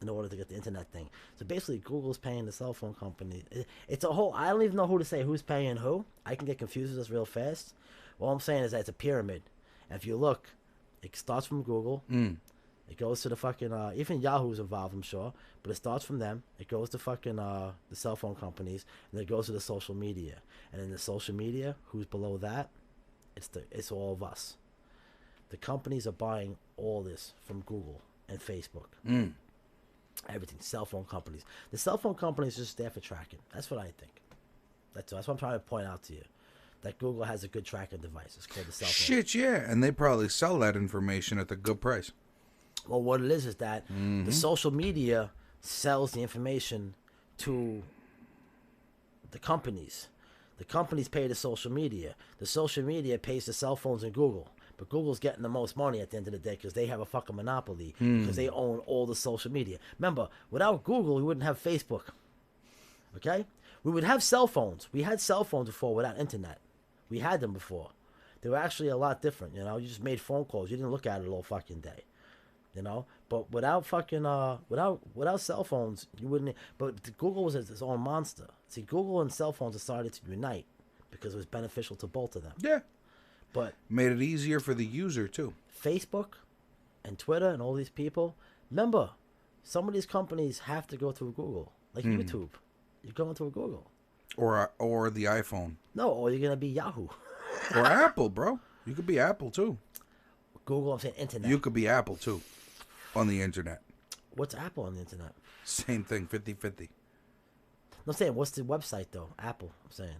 in order to get the internet thing. So basically, Google's paying the cell phone company. It's a whole, I don't even know who to say who's paying who. I can get confused with this real fast. All I'm saying is that it's a pyramid. And if you look, it starts from Google. It goes to the fucking, even Yahoo's involved, I'm sure. But it starts from them. It goes to fucking the cell phone companies. And then it goes to the social media. And in the social media, who's below that? It's all of us. The companies are buying all this from Google and Facebook. Everything, cell phone companies. The cell phone companies are just there for tracking. That's what I think. That's what I'm trying to point out to you. That Google has a good tracking device. It's called the cell phone. Shit, yeah. And they probably sell that information at a good price. Well, what it is that the social media sells the information to the companies. The companies pay the social media. The social media pays the cell phones and Google. But Google's getting the most money at the end of the day because they have a fucking monopoly because they own all the social media. Remember, without Google, we wouldn't have Facebook. Okay? We would have cell phones. We had cell phones before without internet. We had them before. They were actually a lot different, you know? You just made phone calls. You didn't look at it all fucking day. You know? But without fucking, without cell phones, you wouldn't... But Google was its own monster. See, Google and cell phones decided to unite because it was beneficial to both of them. Yeah. But Made it easier for the user, too. Facebook and Twitter and all these people, remember, some of these companies have to go through Google. Like YouTube. You're going through Google. Or the iPhone. No, or you're going to be Yahoo. Or Apple, bro. You could be Apple, too. Google, I'm saying internet. You could be Apple, too. On the internet. What's Apple on the internet? Same thing, 50-50. No, I'm saying, what's the website, though? Apple, I'm saying.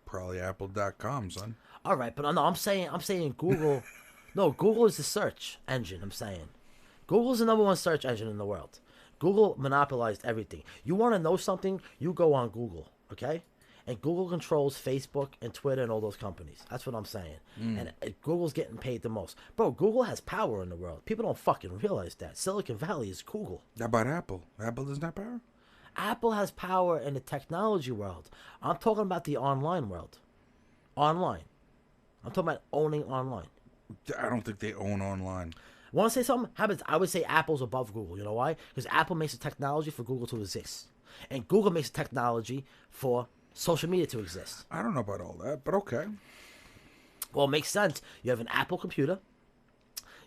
Probably apple.com, son. All right, but no, I'm saying Google. No, Google is the search engine, I'm saying. Google's the number one search engine in the world. Google monopolized everything. You want to know something, you go on Google, okay? And Google controls Facebook and Twitter and all those companies. That's what I'm saying. And Google's getting paid the most. Bro, Google has power in the world. People don't fucking realize that. Silicon Valley is Google. How about Apple? Apple doesn't have power? Apple has power in the technology world. I'm talking about the online world. Online. I'm talking about owning online. I don't think they own online. Want to say something? How about I would say Apple's above Google. You know why? Because Apple makes the technology for Google to exist. And Google makes the technology for social media to exist. I don't know about all that, but okay. Well, it makes sense. You have an Apple computer.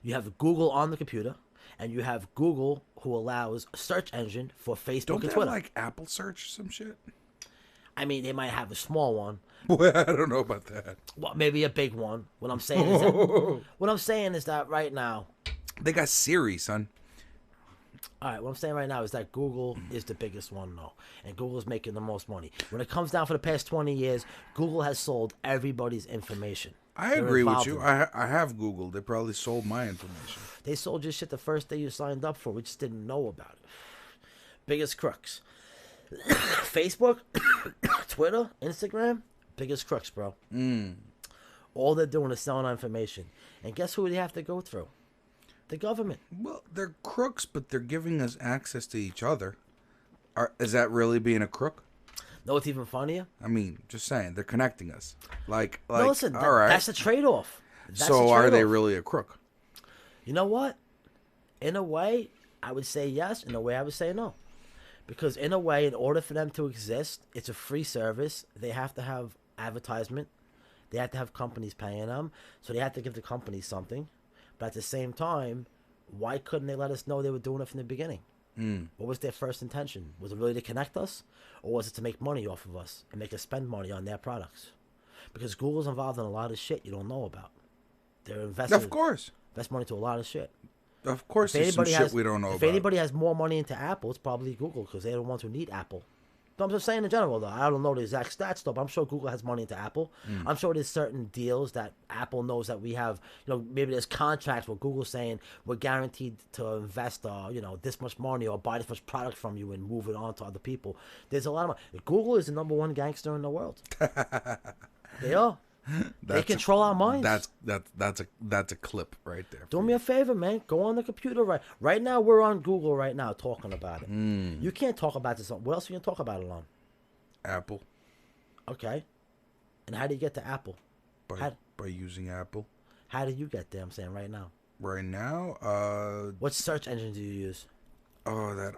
You have Google on the computer. And you have Google, who allows a search engine for Facebook Don't and they have, Twitter. like, Apple Search or some shit? I mean, they might have a small one. Well, I don't know about that. Well, maybe a big one. What I'm saying is that right now, They got Siri, son. all right, what I'm saying right now is that Google is the biggest one, though. And Google's making the most money. When it comes down for the past 20 years, Google has sold everybody's information. I They're agree with involved you. in it. I have Googled. They probably sold my information. They sold your shit the first day you signed up for. We just didn't know about it. Biggest crooks. Facebook, Twitter, Instagram, biggest crooks, bro. All they're doing is selling our information. And guess who they have to go through? The government. Well, they're crooks, but they're giving us access to each other. Is that really being a crook? Know what's even funnier? I mean, just saying, they're connecting us. Like, No, listen, all right. that's the trade-off. So are they really a crook? You know what? In a way, I would say yes. In a way, I would say no. Because in a way, in order for them to exist, it's a free service. They have to have advertisement. They have to have companies paying them. So they have to give the companies something. But at the same time, why couldn't they let us know they were doing it from the beginning? What was their first intention? Was it really to connect us? Or was it to make money off of us and make us spend money on their products? Because Google's involved in a lot of shit you don't know about. They're investing. Of course. Invest money to a lot of shit. Of course, there's some shit we don't know if about. anybody has more money into Apple, it's probably Google because they're the ones who need Apple. But I'm just saying in general, though. I don't know the exact stats, though, but I'm sure Google has money into Apple. I'm sure there's certain deals that Apple knows that we have. You know, maybe there's contracts where Google's saying we're guaranteed to invest, this much money or buy this much product from you and move it on to other people. There's a lot of money. Google is the number one gangster in the world. They are. They control our minds. That's a clip right there. Do me a favor, man. Go on the computer right now. We're on Google right now talking about it. You can't talk about this on. What else are you gonna talk about it on? Apple. Okay. And how do you get to Apple? By using Apple. How do you get there? I'm saying right now. Right now, What search engine do you use? what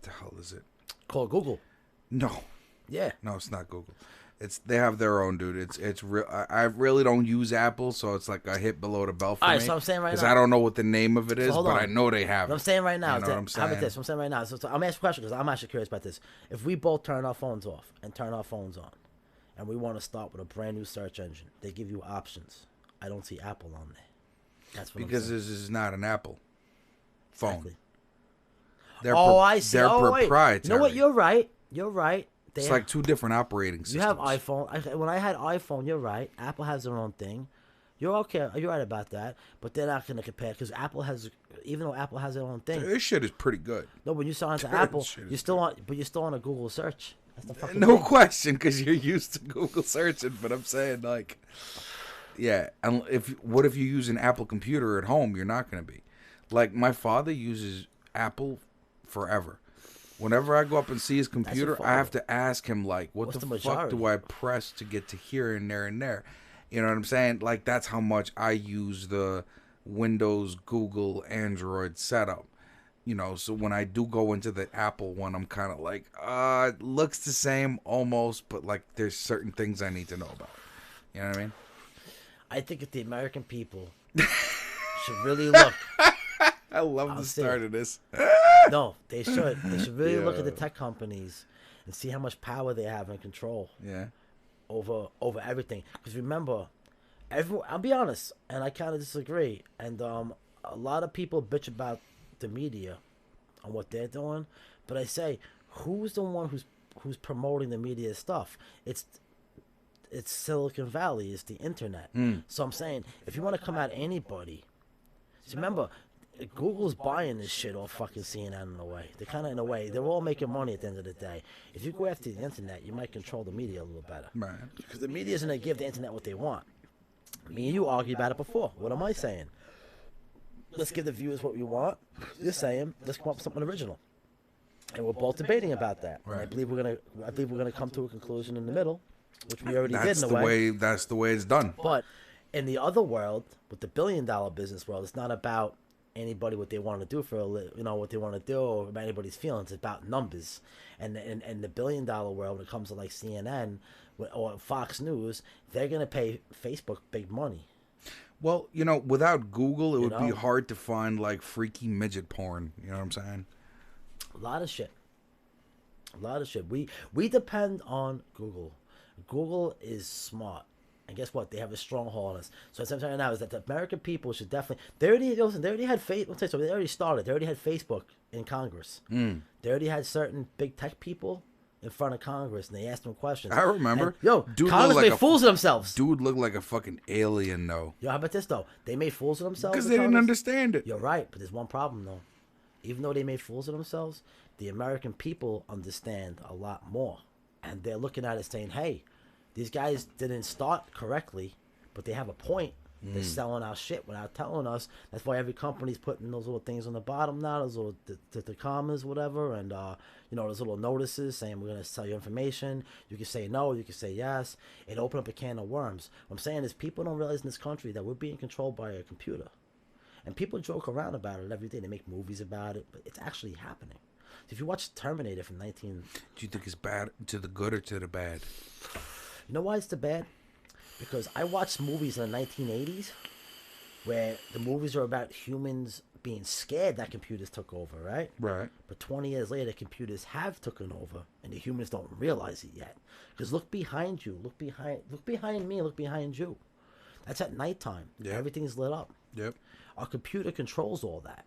the hell is it? Call Google. No, Yeah. no, it's not Google. They have their own, dude. It's real. I really don't use Apple, so it's like a hit below the belt for All me. right, so I'm saying right because now. I don't know what the name of it is, hold but on. I know they have What I'm it. saying right now. You know what I'm How about saying? this? What I'm saying right now. So I'm asking a question because I'm actually curious about this. If we both turn our phones off and turn our phones on, and we want to start with a brand new search engine, they give you options. I don't see Apple on there. That's what Because I'm this is not an Apple phone. Exactly. I see. They're Wait. proprietary. You know what? You're right. You're right. It's like two different operating systems. You have iPhone. When I had iPhone, you're right. Apple has their own thing. You're okay. You're right about that. But they're not going to compare because Apple has, even though Apple has their own thing. This shit is pretty good. No, when you sign to Apple, shit is you're still on. But you're still on a Google search. That's the fucking No thing. question, because you're used to Google searching. But I'm saying, like, Yeah, and what if you use an Apple computer at home? You're not going to be. Like my father uses Apple forever. Whenever I go up and see his computer, I have to ask him like, "What What's the the fuck majority? do I press to get to here and there and there?" You know what I'm saying? Like that's how much I use the Windows, Google, Android setup. You know, so when I do go into the Apple one, I'm kind of like, it looks the same almost, but like there's certain things I need to know about. You know what I mean? I think if the American people should really look. I love I'll the say start it. of this. No, they should. They should really look at the Yeah. tech companies and see how much power they have and control Yeah. over everything. Because remember, I'll be honest, and I kind of disagree. And a lot of people bitch about the media on what they're doing, but I say, who's the one who's promoting the media stuff? It's Silicon Valley. It's the internet. So I'm saying, if you want to come at anybody, see, remember, Google's buying this shit off fucking CNN in a way. They're kind of in a way. They're all making money at the end of the day. If you go after the internet, you might control the media a little better. Right. Because the media's going to give the internet what they want. Me and you argued about it before. What am I saying? Let's give the viewers what we want. You're saying, let's come up with something original. And we're both debating about that. And I Right. believe we're gonna come to a conclusion in the middle, which we already That's did in the a way. That's the way it's done. But in the other world, with the billion-dollar business world, it's not about anybody what they want to do what they want to do or about anybody's feelings. It's about numbers. And the billion-dollar world, when it comes to like CNN or Fox News, they're gonna pay Facebook big money. Well, you know, without Google, it would be know? hard to find like freaky midget porn. You know what I'm saying? A lot of shit. We depend on Google. Google is smart. And guess what? They have a stronghold on us. So what I'm saying right now is that the American people should definitely. They already had Facebook. They already started. They already had Facebook in Congress. They already had certain big tech people in front of Congress, and they asked them questions. I remember. And, Dude Congress looked like made fools of themselves. Dude looked like a fucking alien, though. Yo, how about this though? They made fools of themselves Because in they didn't Congress? understand it. You're right, but there's one problem though. Even though they made fools of themselves, the American people understand a lot more, and they're looking at it saying, "Hey, these guys didn't start correctly, but they have a point. They're selling our shit without telling us. That's why every company's putting those little things on the bottom now, those little the commas, whatever, and those little notices saying we're gonna sell you information. You can say no, you can say yes. It opened up a can of worms. What I'm saying is people don't realize in this country that we're being controlled by a computer, and people joke around about it every day. They make movies about it, but it's actually happening. If you watch Terminator from 19, Do you think it's bad to the good or to the bad? you know why it's the bad? Because I watched movies in the 1980s where the movies are about humans being scared that computers took over, right? Right. But 20 years later, computers have taken over, and the humans don't realize it yet. Because look behind you, look behind me, look behind you. That's at nighttime. Yeah. Everything's lit up. Yep. Our computer controls all that.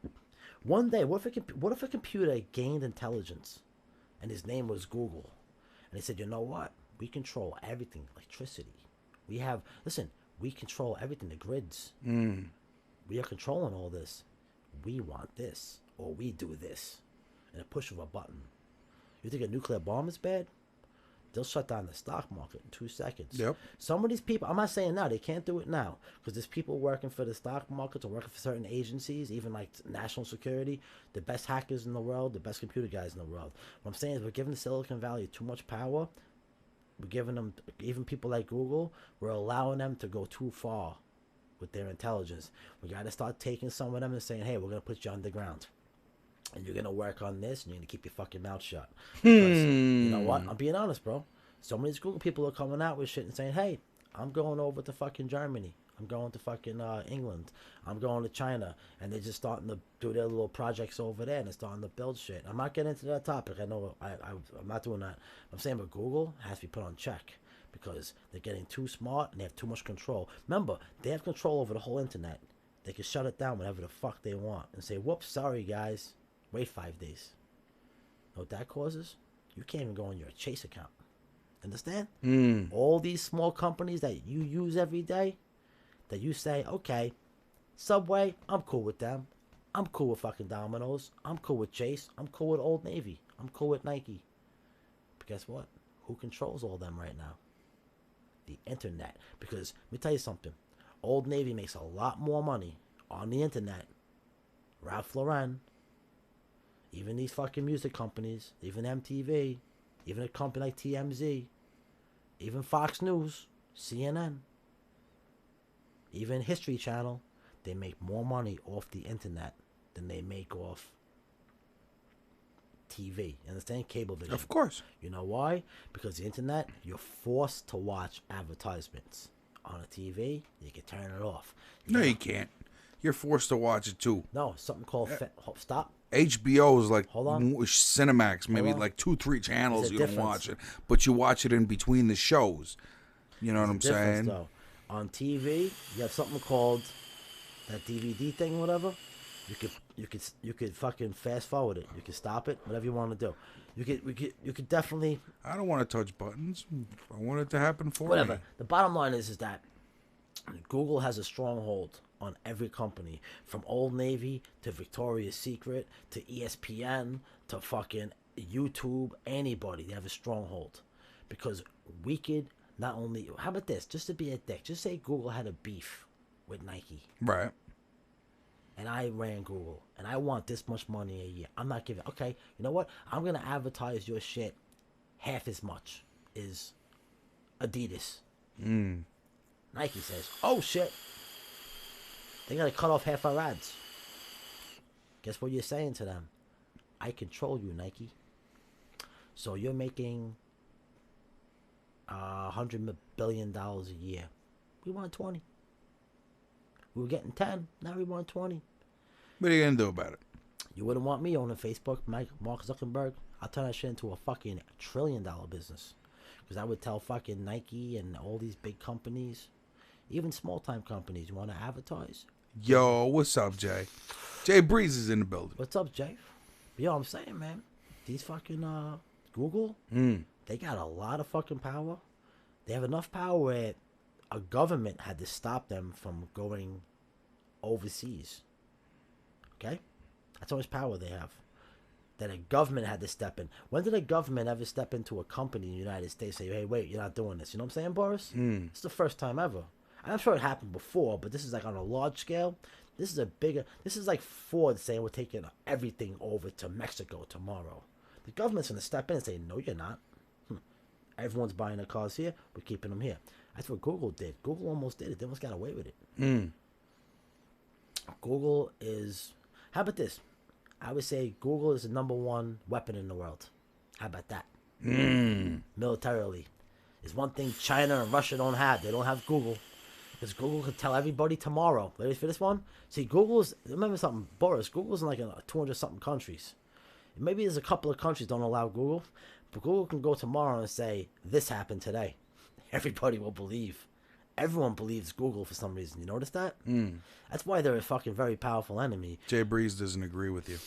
One day, what if a computer gained intelligence, and his name was Google, and he said, you know what? We control everything, electricity. We control everything, the grids. We are controlling all this. We want this, or we do this, in a push of a button. You think a nuclear bomb is bad? They'll shut down the stock market in 2 seconds. Yep. Some of these people, I'm not saying now, they can't do it now, because there's people working for the stock markets or working for certain agencies, even like national security, the best hackers in the world, the best computer guys in the world. What I'm saying is we're giving Silicon Valley too much power. We're giving them, even people like Google, we're allowing them to go too far with their intelligence. We got to start taking some of them and saying, hey, we're going to put you underground. And you're going to work on this, and you're going to keep your fucking mouth shut. Because, you know what? I'm being honest, bro. Some of these Google people are coming out with shit and saying, hey, I'm going over to fucking Germany. I'm going to fucking England. I'm going to China. And they're just starting to do their little projects over there, and they're starting to build shit. I'm not getting into that topic. I know I'm not doing that. I'm saying, but Google has to be put on check because they're getting too smart and they have too much control. Remember, they have control over the whole internet. They can shut it down whenever the fuck they want and say, whoops, sorry, guys. Wait 5 days. Know what that causes? You can't even go on your Chase account. Understand? All these small companies that you use every day, that you say, okay, Subway, I'm cool with them. I'm cool with fucking Domino's. I'm cool with Chase. I'm cool with Old Navy. I'm cool with Nike. But guess what? Who controls all them right now? The internet. Because let me tell you something. Old Navy makes a lot more money on the internet. Ralph Lauren, even these fucking music companies, even MTV, even a company like TMZ, even Fox News, CNN, even History Channel, they make more money off the internet than they make off TV. You understand? Cable vision. Of course. You know why? Because the internet, you're forced to watch advertisements. On a TV, you can turn it off. No, you can't. You're forced to watch it too. No, something called stop. HBO is like Hold on. Cinemax, maybe Hold on. like 2-3 channels. There's a You don't difference. watch it, but you watch it in between the shows. You know what I'm Difference, saying? though. On TV, you have something called that DVD thing, whatever. You could fucking fast forward it. You could stop it, whatever you want to do. You could definitely I don't want to touch buttons. I want it to happen for whatever. me. The bottom line is that Google has a stronghold on every company, from Old Navy to Victoria's Secret to ESPN to fucking YouTube. Anybody, they have a stronghold because we could not only. How about this? Just to be a dick, just say Google had a beef with Nike. Right. And I ran Google, and I want this much money a year. I'm not giving. Okay, you know what? I'm gonna advertise your shit half as much as Adidas. Nike says, "Oh shit, they gotta cut off half our ads." Guess what you're saying to them? I control you, Nike. So you're making $100 billion a year. We want 20. We were getting 10. Now we want 20. What are you gonna do about it? You wouldn't want me owning Facebook, Mark Zuckerberg. I'll turn that shit into a fucking $1 trillion business. Because I would tell fucking Nike and all these big companies, even small time companies, you want to advertise? Yo, what's up, Jay? Jay Breeze is in the building. What's up, Jay? Yo, I'm saying, man, these fucking Google, they got a lot of fucking power. They have enough power where a government had to stop them from going overseas. Okay? That's how much power they have. That a government had to step in. When did a government ever step into a company in the United States and say, hey, wait, you're not doing this? You know what I'm saying, Boris? It's the first time ever. I'm sure it happened before, but this is like on a large scale. This is like Ford saying we're taking everything over to Mexico tomorrow. The government's going to step in and say, no, you're not. Everyone's buying their cars here. We're keeping them here. That's what Google did. Google almost did it. They almost got away with it. Google is... How about this? I would say Google is the #1 weapon in the world. How about that? Militarily. There's one thing China and Russia don't have. They don't have Google. Because Google could tell everybody tomorrow. Ready for this one? See, Google's... Remember something, Boris. Google's in like 200-something countries. Maybe there's a couple of countries don't allow Google. But Google can go tomorrow and say, this happened today. Everybody will believe. Everyone believes Google for some reason. You notice that? That's why they're a fucking very powerful enemy. Jay Breeze doesn't agree with you.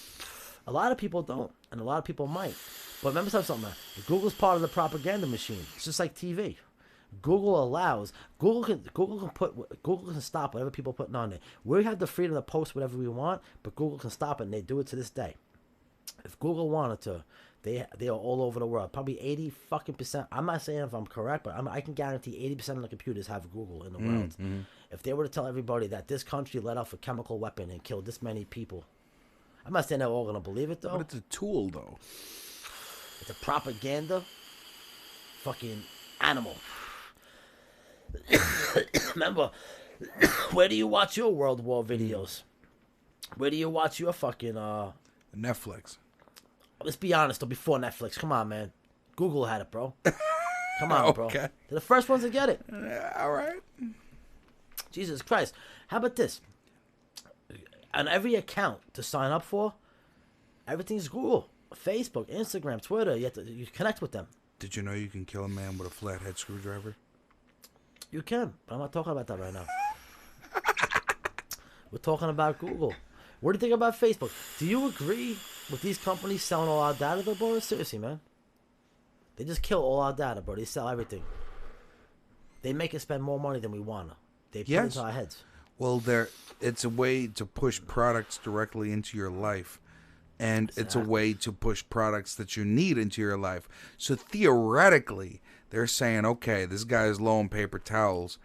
A lot of people don't, and a lot of people might. But remember something. Google's part of the propaganda machine. It's just like TV. Google allows. Google can stop whatever people are putting on there. We have the freedom to post whatever we want, but Google can stop it, and they do it to this day. If Google wanted to, they are all over the world. Probably 80%. I'm not saying if I'm correct, but I can guarantee 80% of the computers have Google in the world. If they were to tell everybody that this country let off a chemical weapon and killed this many people, I'm not saying they're all going to believe it, though. But it's a tool, though. It's a propaganda fucking animal. Remember, where do you watch your World War videos? Where do you watch your fucking... Netflix. Let's be honest, though, before Netflix. Come on, man. Google had it, bro. Come on, bro. Okay. They're the first ones to get it. All right. Jesus Christ. How about this? On every account to sign up for, everything's Google. Facebook, Instagram, Twitter. You connect with them. Did you know you can kill a man with a flathead screwdriver? You can, but I'm not talking about that right now. We're talking about Google. What do you think about Facebook? Do you agree with these companies selling all our data, though, Boris? Seriously, man. They just kill all our data, bro. They sell everything. They make us spend more money than we want to. They put it Yes. into our heads. Well, it's a way to push products directly into your life. And it's a way to push products that you need into your life. So theoretically, they're saying, okay, this guy is low on paper towels.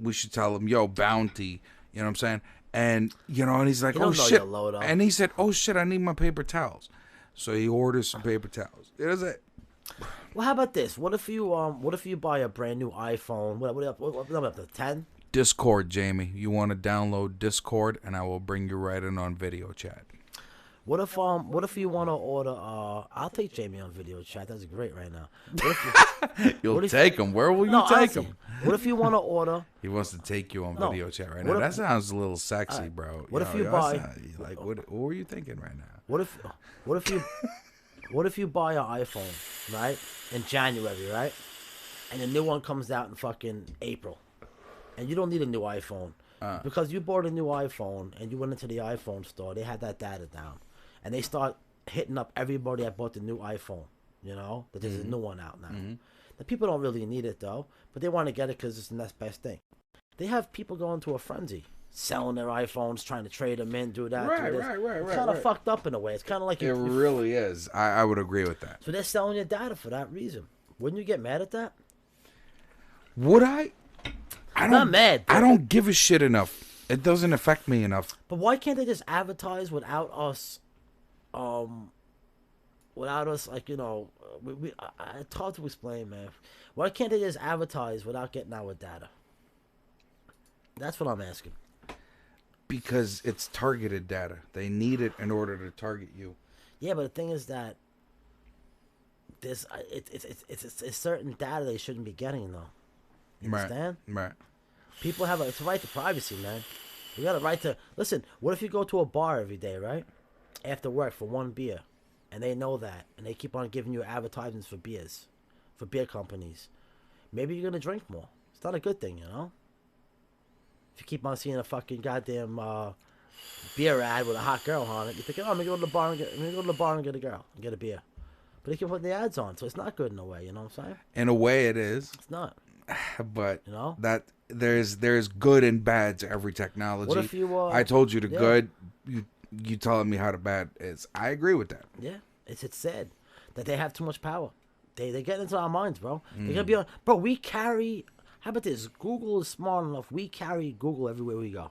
we should tell him, yo, bounty. You know what I'm saying? And, and he's like, He oh, don't know shit. your load up. And he said, oh, shit, I need my paper towels. So he orders some paper towels. There's it. Well, how about this? What if you buy a brand new iPhone? What up to 10? Discord, Jamie. You want to download Discord, and I will bring you right in on video chat. What if you want to order? I'll take Jamie on video chat. That's great right now. You'll take him. Where will you take honestly, him? What if you want to order? He wants to take you on No. video chat right What now. if- That sounds a little sexy, bro. What if you buy- What were you thinking right now? What if you buy an iPhone, right, in January, right, and the new one comes out in fucking April, and you don't need a new iPhone because you bought a new iPhone and you went into the iPhone store. They had that data down, and they start hitting up everybody that bought the new iPhone. That there's a new one out now. The people don't really need it though, but they want to get it because it's the next best thing. They have people going to a frenzy, selling their iPhones, trying to trade them in, do that, do this. It's kind of fucked up in a way. It's kind of like It really is. I would agree with that. So they're selling your data for that reason. Wouldn't you get mad at that? Would I? I I'm don't. not mad. I don't give a shit enough. It doesn't affect me enough. But why can't they just advertise without us? Like it's hard to explain, man. Why can't they just advertise without getting our data? That's what I'm asking. Because it's targeted data. They need it in order to target you. Yeah, but the thing is that it's certain data they shouldn't be getting though. You understand? Right. People have it's a right to privacy, man. You got a right to listen. What if you go to a bar every day, right? After work for one beer, and they know that, and they keep on giving you advertisements for beers, for beer companies. Maybe you're gonna drink more. It's not a good thing, If you keep on seeing a fucking goddamn beer ad with a hot girl on it, you're thinking, oh, I'm gonna go to the bar and get a girl and get a beer. But they keep putting the ads on, so it's not good in a way. You know what I'm saying? In a way, it is. It's not. But You know? that there's good and bad to every technology. What if you, I told you the yeah. good. You telling me how the bad is. I agree with that. Yeah, it's sad that they have too much power. They get into our minds, bro. They're gonna be on, bro. We carry. How about this? Google is smart enough. We carry Google everywhere we go.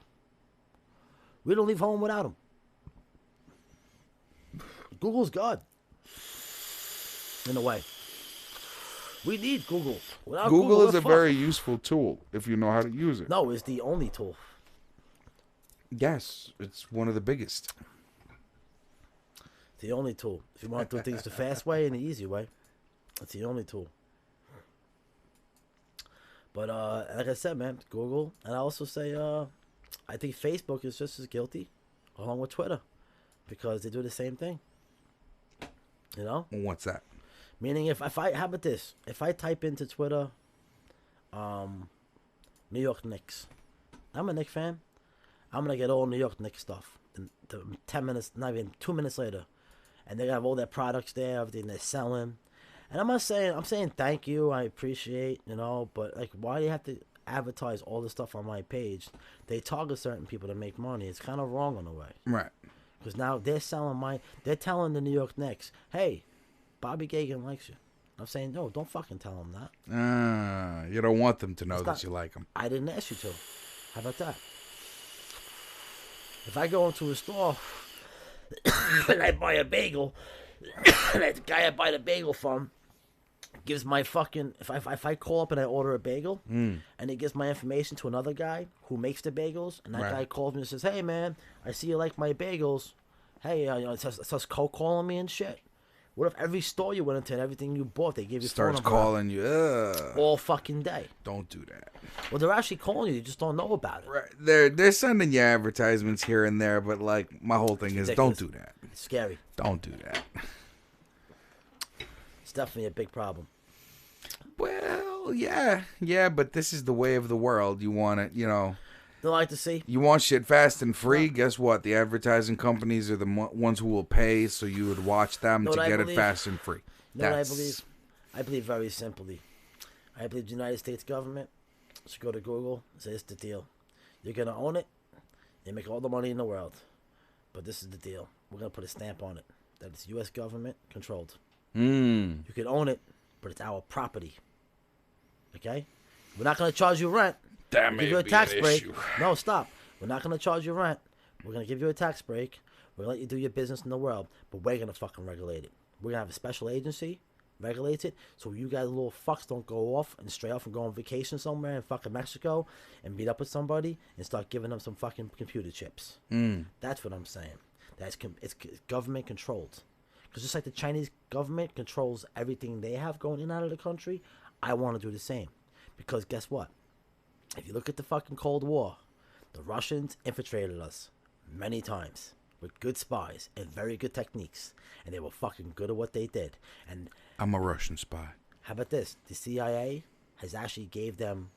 We don't leave home without them. Google's God. In a way. We need Google. Without Google we're is a fucked. very useful tool if you know how to use it. No, it's the only tool. Yes, it's one of the biggest. It's the only tool. If you want to do things the fast way and the easy way, it's the only tool. But like I said, man, Google, and I also say I think Facebook is just as guilty, along with Twitter, because they do the same thing. What's that? Meaning, if I how about this? If I type into Twitter, New York Knicks, I'm a Knicks fan. I'm gonna get all New York Knicks stuff. The 10 minutes, not even 2 minutes later, and they have all their products there, everything they're selling. And I'm saying thank you, I appreciate, but like, why do you have to advertise all this stuff on my page? They target certain people to make money. It's kind of wrong in a way. Right. Because now they're telling the New York Knicks, hey, Bobby Gagan likes you. I'm saying, no, don't fucking tell them that. You don't want them to know that you like them. I didn't ask you to. How about that? If I go into a store and I buy a bagel, and the guy I buy the bagel from gives my fucking... If I call up and I order a bagel, and he gives my information to another guy who makes the bagels, and that guy calls me and says, hey, man, I see you like my bagels. Hey, it starts cold calling me and shit. What if every store you went into and everything you bought, they gave you Starts phone number calling you. all fucking day? Don't do that. Well, they're actually calling you. You just don't know about it. Right. They're sending you advertisements here and there, but like my whole thing is don't do that. It's scary. Don't do that. It's definitely a big problem. Well, yeah, but this is the way of the world. You want it, Don't like to see. You want shit fast and free. Guess what? The advertising companies are the ones who will pay, so you would watch them to get it fast and free. You know what I believe? I believe very simply. I believe the United States government should go to Google and say, it's the deal. You're going to own it. They make all the money in the world. But this is the deal. We're going to put a stamp on it. That it's U.S. government controlled. You can own it, but it's our property. Okay? We're not going to charge you rent. That We'll may give you a be tax an break. issue. No, stop. We're not going to charge you rent. We're going to give you a tax break. We're going to let you do your business in the world, but we're going to fucking regulate it. We're going to have a special agency regulate it, so you guys little fucks don't go off and stray off and go on vacation somewhere in fucking Mexico and meet up with somebody and start giving them some fucking computer chips. That's what I'm saying. It's government controlled. Because just like the Chinese government controls everything they have going in and out of the country, I want to do the same. Because guess what? If you look at the fucking Cold War, the Russians infiltrated us many times with good spies and very good techniques. And they were fucking good at what they did. And I'm a Russian spy. how about this? The CIA has actually gave them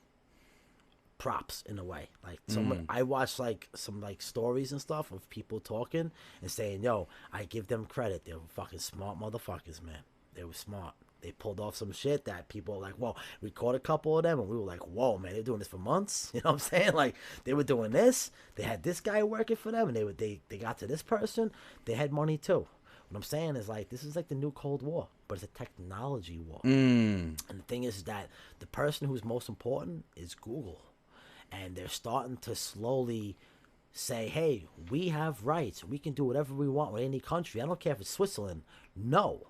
props in a way. Like someone, I watched like some like stories and stuff of people talking and saying, "Yo, I give them credit. They were fucking smart motherfuckers, man. They were smart. They pulled off some shit that people were like, whoa." We caught a couple of them and we were like, whoa, man, they're doing this for months. You know what I'm saying? Like they were doing this. They had this guy working for them, and they got to this person. They had money too. What I'm saying is like this is like the new Cold War, but it's a technology war. And the thing is that the person who's most important is Google. And they're starting to slowly say, hey, we have rights. We can do whatever we want with any country. I don't care if it's Switzerland. No.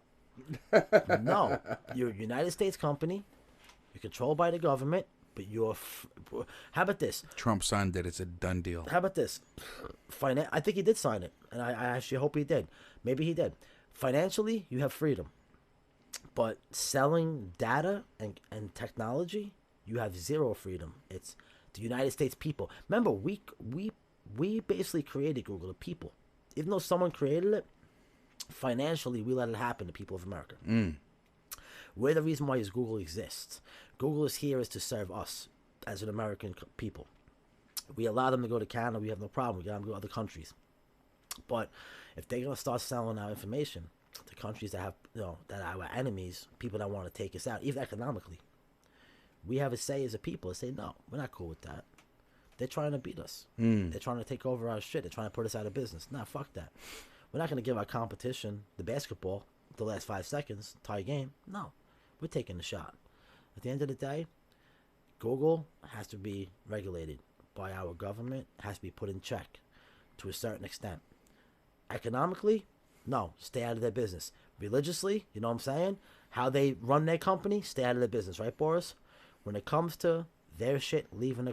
No. You're a United States company. You're controlled by the government, but you're... How about this? Trump signed it. It's a done deal. How about this? I think he did sign it, and I actually hope he did. Maybe he did. Financially, you have freedom. But selling data and technology, you have zero freedom. It's the United States people. Remember, we basically created Google, the people. Even though someone created it, financially, we let it happen to people of America. We're the reason why Google exists. Google is here is to serve us as an American people. We allow them to go to Canada. We have no problem. We got them to go to other countries. But if they're going to start selling our information to countries that have, that are our enemies, people that want to take us out, even economically, we have a say as a people to say, no, we're not cool with that. They're trying to beat us. They're trying to take over our shit. They're trying to put us out of business. Nah, fuck that. We're not going to give our competition, the basketball, the last 5 seconds, tie game. No, we're taking the shot. At the end of the day, Google has to be regulated by our government, has to be put in check to a certain extent. Economically, no, stay out of their business. Religiously, you know what I'm saying? How they run their company, stay out of their business, right, Boris? When it comes to their shit leaving the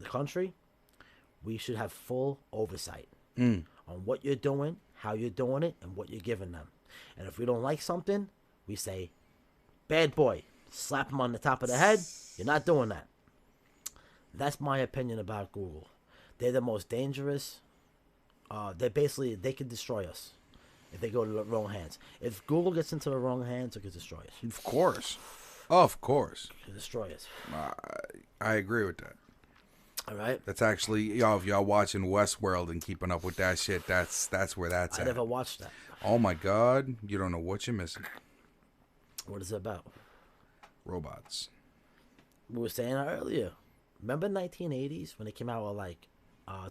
country, we should have full oversight on what you're doing, how you're doing it, and what you're giving them. And if we don't like something, we say, bad boy, slap him on the top of the head. You're not doing that. That's my opinion about Google. They're the most dangerous. They can destroy us if they go to the wrong hands. If Google gets into the wrong hands, it can destroy us. Of course. Of course. It can destroy us. I agree with that. All right? That's actually, if y'all watching Westworld and keeping up with that shit, that's where that's I at. never watched that. Oh my God, you don't know what you're missing. What is it about? Robots. We were saying it earlier. Remember 1980s when they came out with like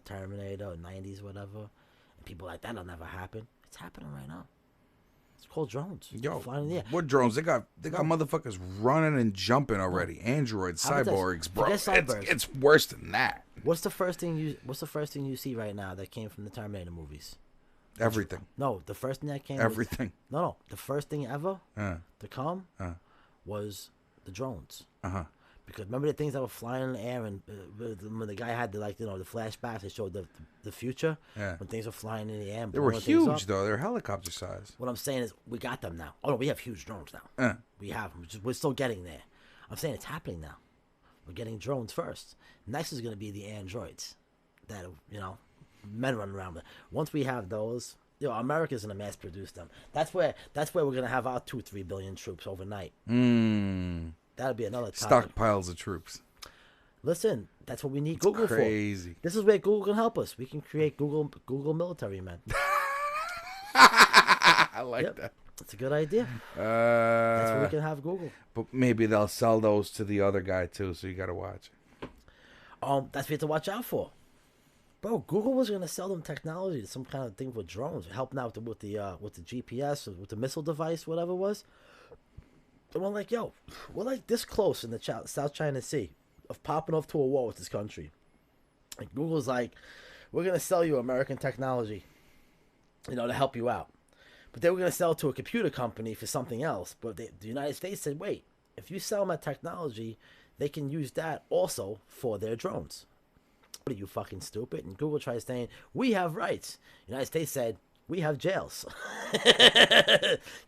Terminator, or 90s, whatever? And people were like, that'll never happen. It's happening right now. It's called drones. Yo, Flying in the air. what drones? They got motherfuckers running and jumping already. Androids, How about this? cyborgs, bro. Forget cyborgs. It's worse than that. What's the first thing you see right now that came from the Terminator movies? Everything. No, the first thing that came. Everything. No. The first thing ever to come Uh. was the drones. Uh-huh. Because remember the things that were flying in the air, and when the guy had the the flashbacks that showed the future. Yeah. When things were flying in the air. And They were blowing things up. huge, though. They're helicopter size. What I'm saying is we got them now. Oh no, we have huge drones now. We have them. We're still getting there. I'm saying it's happening now. We're getting drones first. Next is going to be the androids that men run around with. Once we have those, America's going to mass produce them. That's where we're going to have our 2-3 billion troops overnight. That'll be another topic. Stockpiles of troops. Listen, that's what we need Google crazy. for. This is where Google can help us. We can create Google military men. I like that. It's a good idea. That's where we can have Google. But maybe they'll sell those to the other guy too, so you got to watch. That's what you have to watch out for. Bro, Google was gonna sell them technology, some kind of thing for drones, helping out with the GPS, or with the missile device, whatever it was. And we're like, yo, we're like this close in the South China Sea. of popping off to a war with this country. And Google's like, we're gonna sell you American technology, to help you out. But they were gonna sell it to a computer company for something else. But the United States said, wait, if you sell them that technology, they can use that also for their drones. What are you, fucking stupid? And Google tries saying, we have rights. The United States said, we have jails.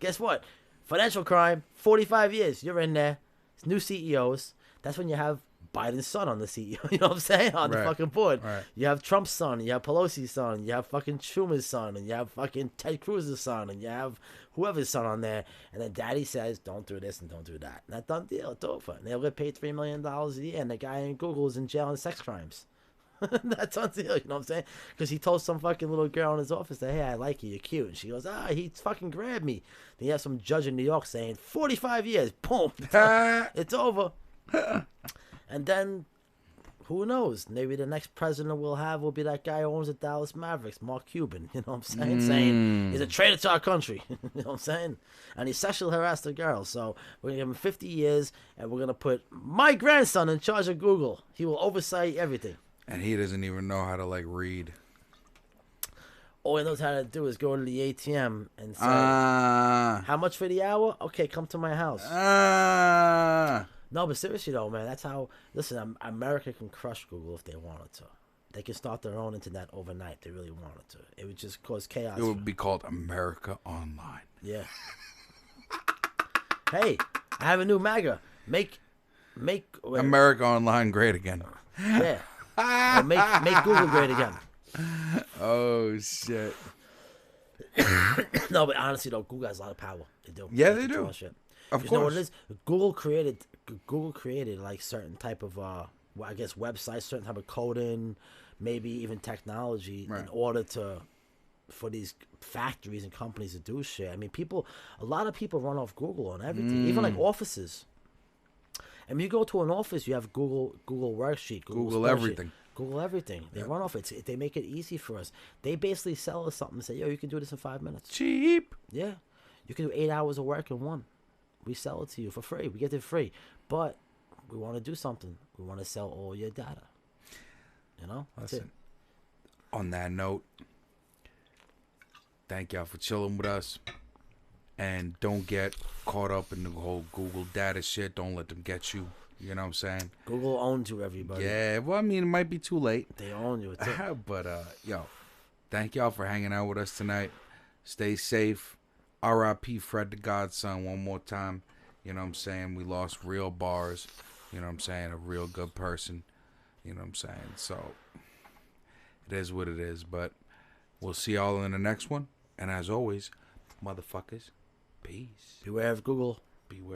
Guess what? Financial crime, 45 years. You're in there. It's new CEOs. That's when you have Biden's son on the CEO. You know what I'm saying? On the fucking board. Right. You have Trump's son. You have Pelosi's son. You have fucking Schumer's son. And you have fucking Ted Cruz's son. And you have whoever's son on there. And then daddy says, don't do this and don't do that. And that's done deal. It's over. And they'll get paid $3 million a year. And the guy in Google is in jail on sex crimes. That's on deal, you know what I'm saying? Because he told some fucking little girl in his office that, hey, I like you, you're cute. And she goes, he fucking grabbed me. Then you have some judge in New York saying, 45 years, boom, it's over. And then, who knows? Maybe the next president we'll have will be that guy who owns the Dallas Mavericks, Mark Cuban. You know what I'm saying? Saying he's a traitor to our country. You know what I'm saying? And he sexually harassed a girl. So we're going to give him 50 years, and we're going to put my grandson in charge of Google. He will oversight everything. And he doesn't even know how to read. All he knows how to do is go to the ATM and say, how much for the hour? Okay, come to my house. No, but seriously though, man, that's how. Listen, America can crush Google if they wanted to. They can start their own internet overnight. If they really wanted to. It would just cause chaos. It would be called America Online. Yeah. Hey, I have a new MAGA. Make America Online great again. Yeah. Make Google great again. Oh shit. No, but honestly though, Google has a lot of power. They do. Yeah, they do. Shit. Of course. You know what it is? Google created like certain type of I guess websites, certain type of coding, maybe even technology in order for these factories and companies to do shit. I mean, a lot of people run off Google on everything, even like offices. I mean, you go to an office, you have Google Worksheet, Google everything. Google everything. They run off it. They make it easy for us. They basically sell us something and say, yo, you can do this in 5 minutes. Cheap. Yeah. You can do 8 hours of work in one. We sell it to you for free. We get it free. But we want to do something. We want to sell all your data. That's Listen, on that note, thank y'all for chilling with us. And don't get caught up in the whole Google data shit. Don't let them get you. You know what I'm saying? Google owns you, everybody. Yeah, well, I mean, it might be too late. They own you. But, thank y'all for hanging out with us tonight. Stay safe. R.I.P. Fred the Godson one more time. You know what I'm saying? We lost real bars. You know what I'm saying? A real good person. You know what I'm saying? So, it is what it is. But we'll see y'all in the next one. And as always, motherfuckers, peace. Beware of Google. Beware.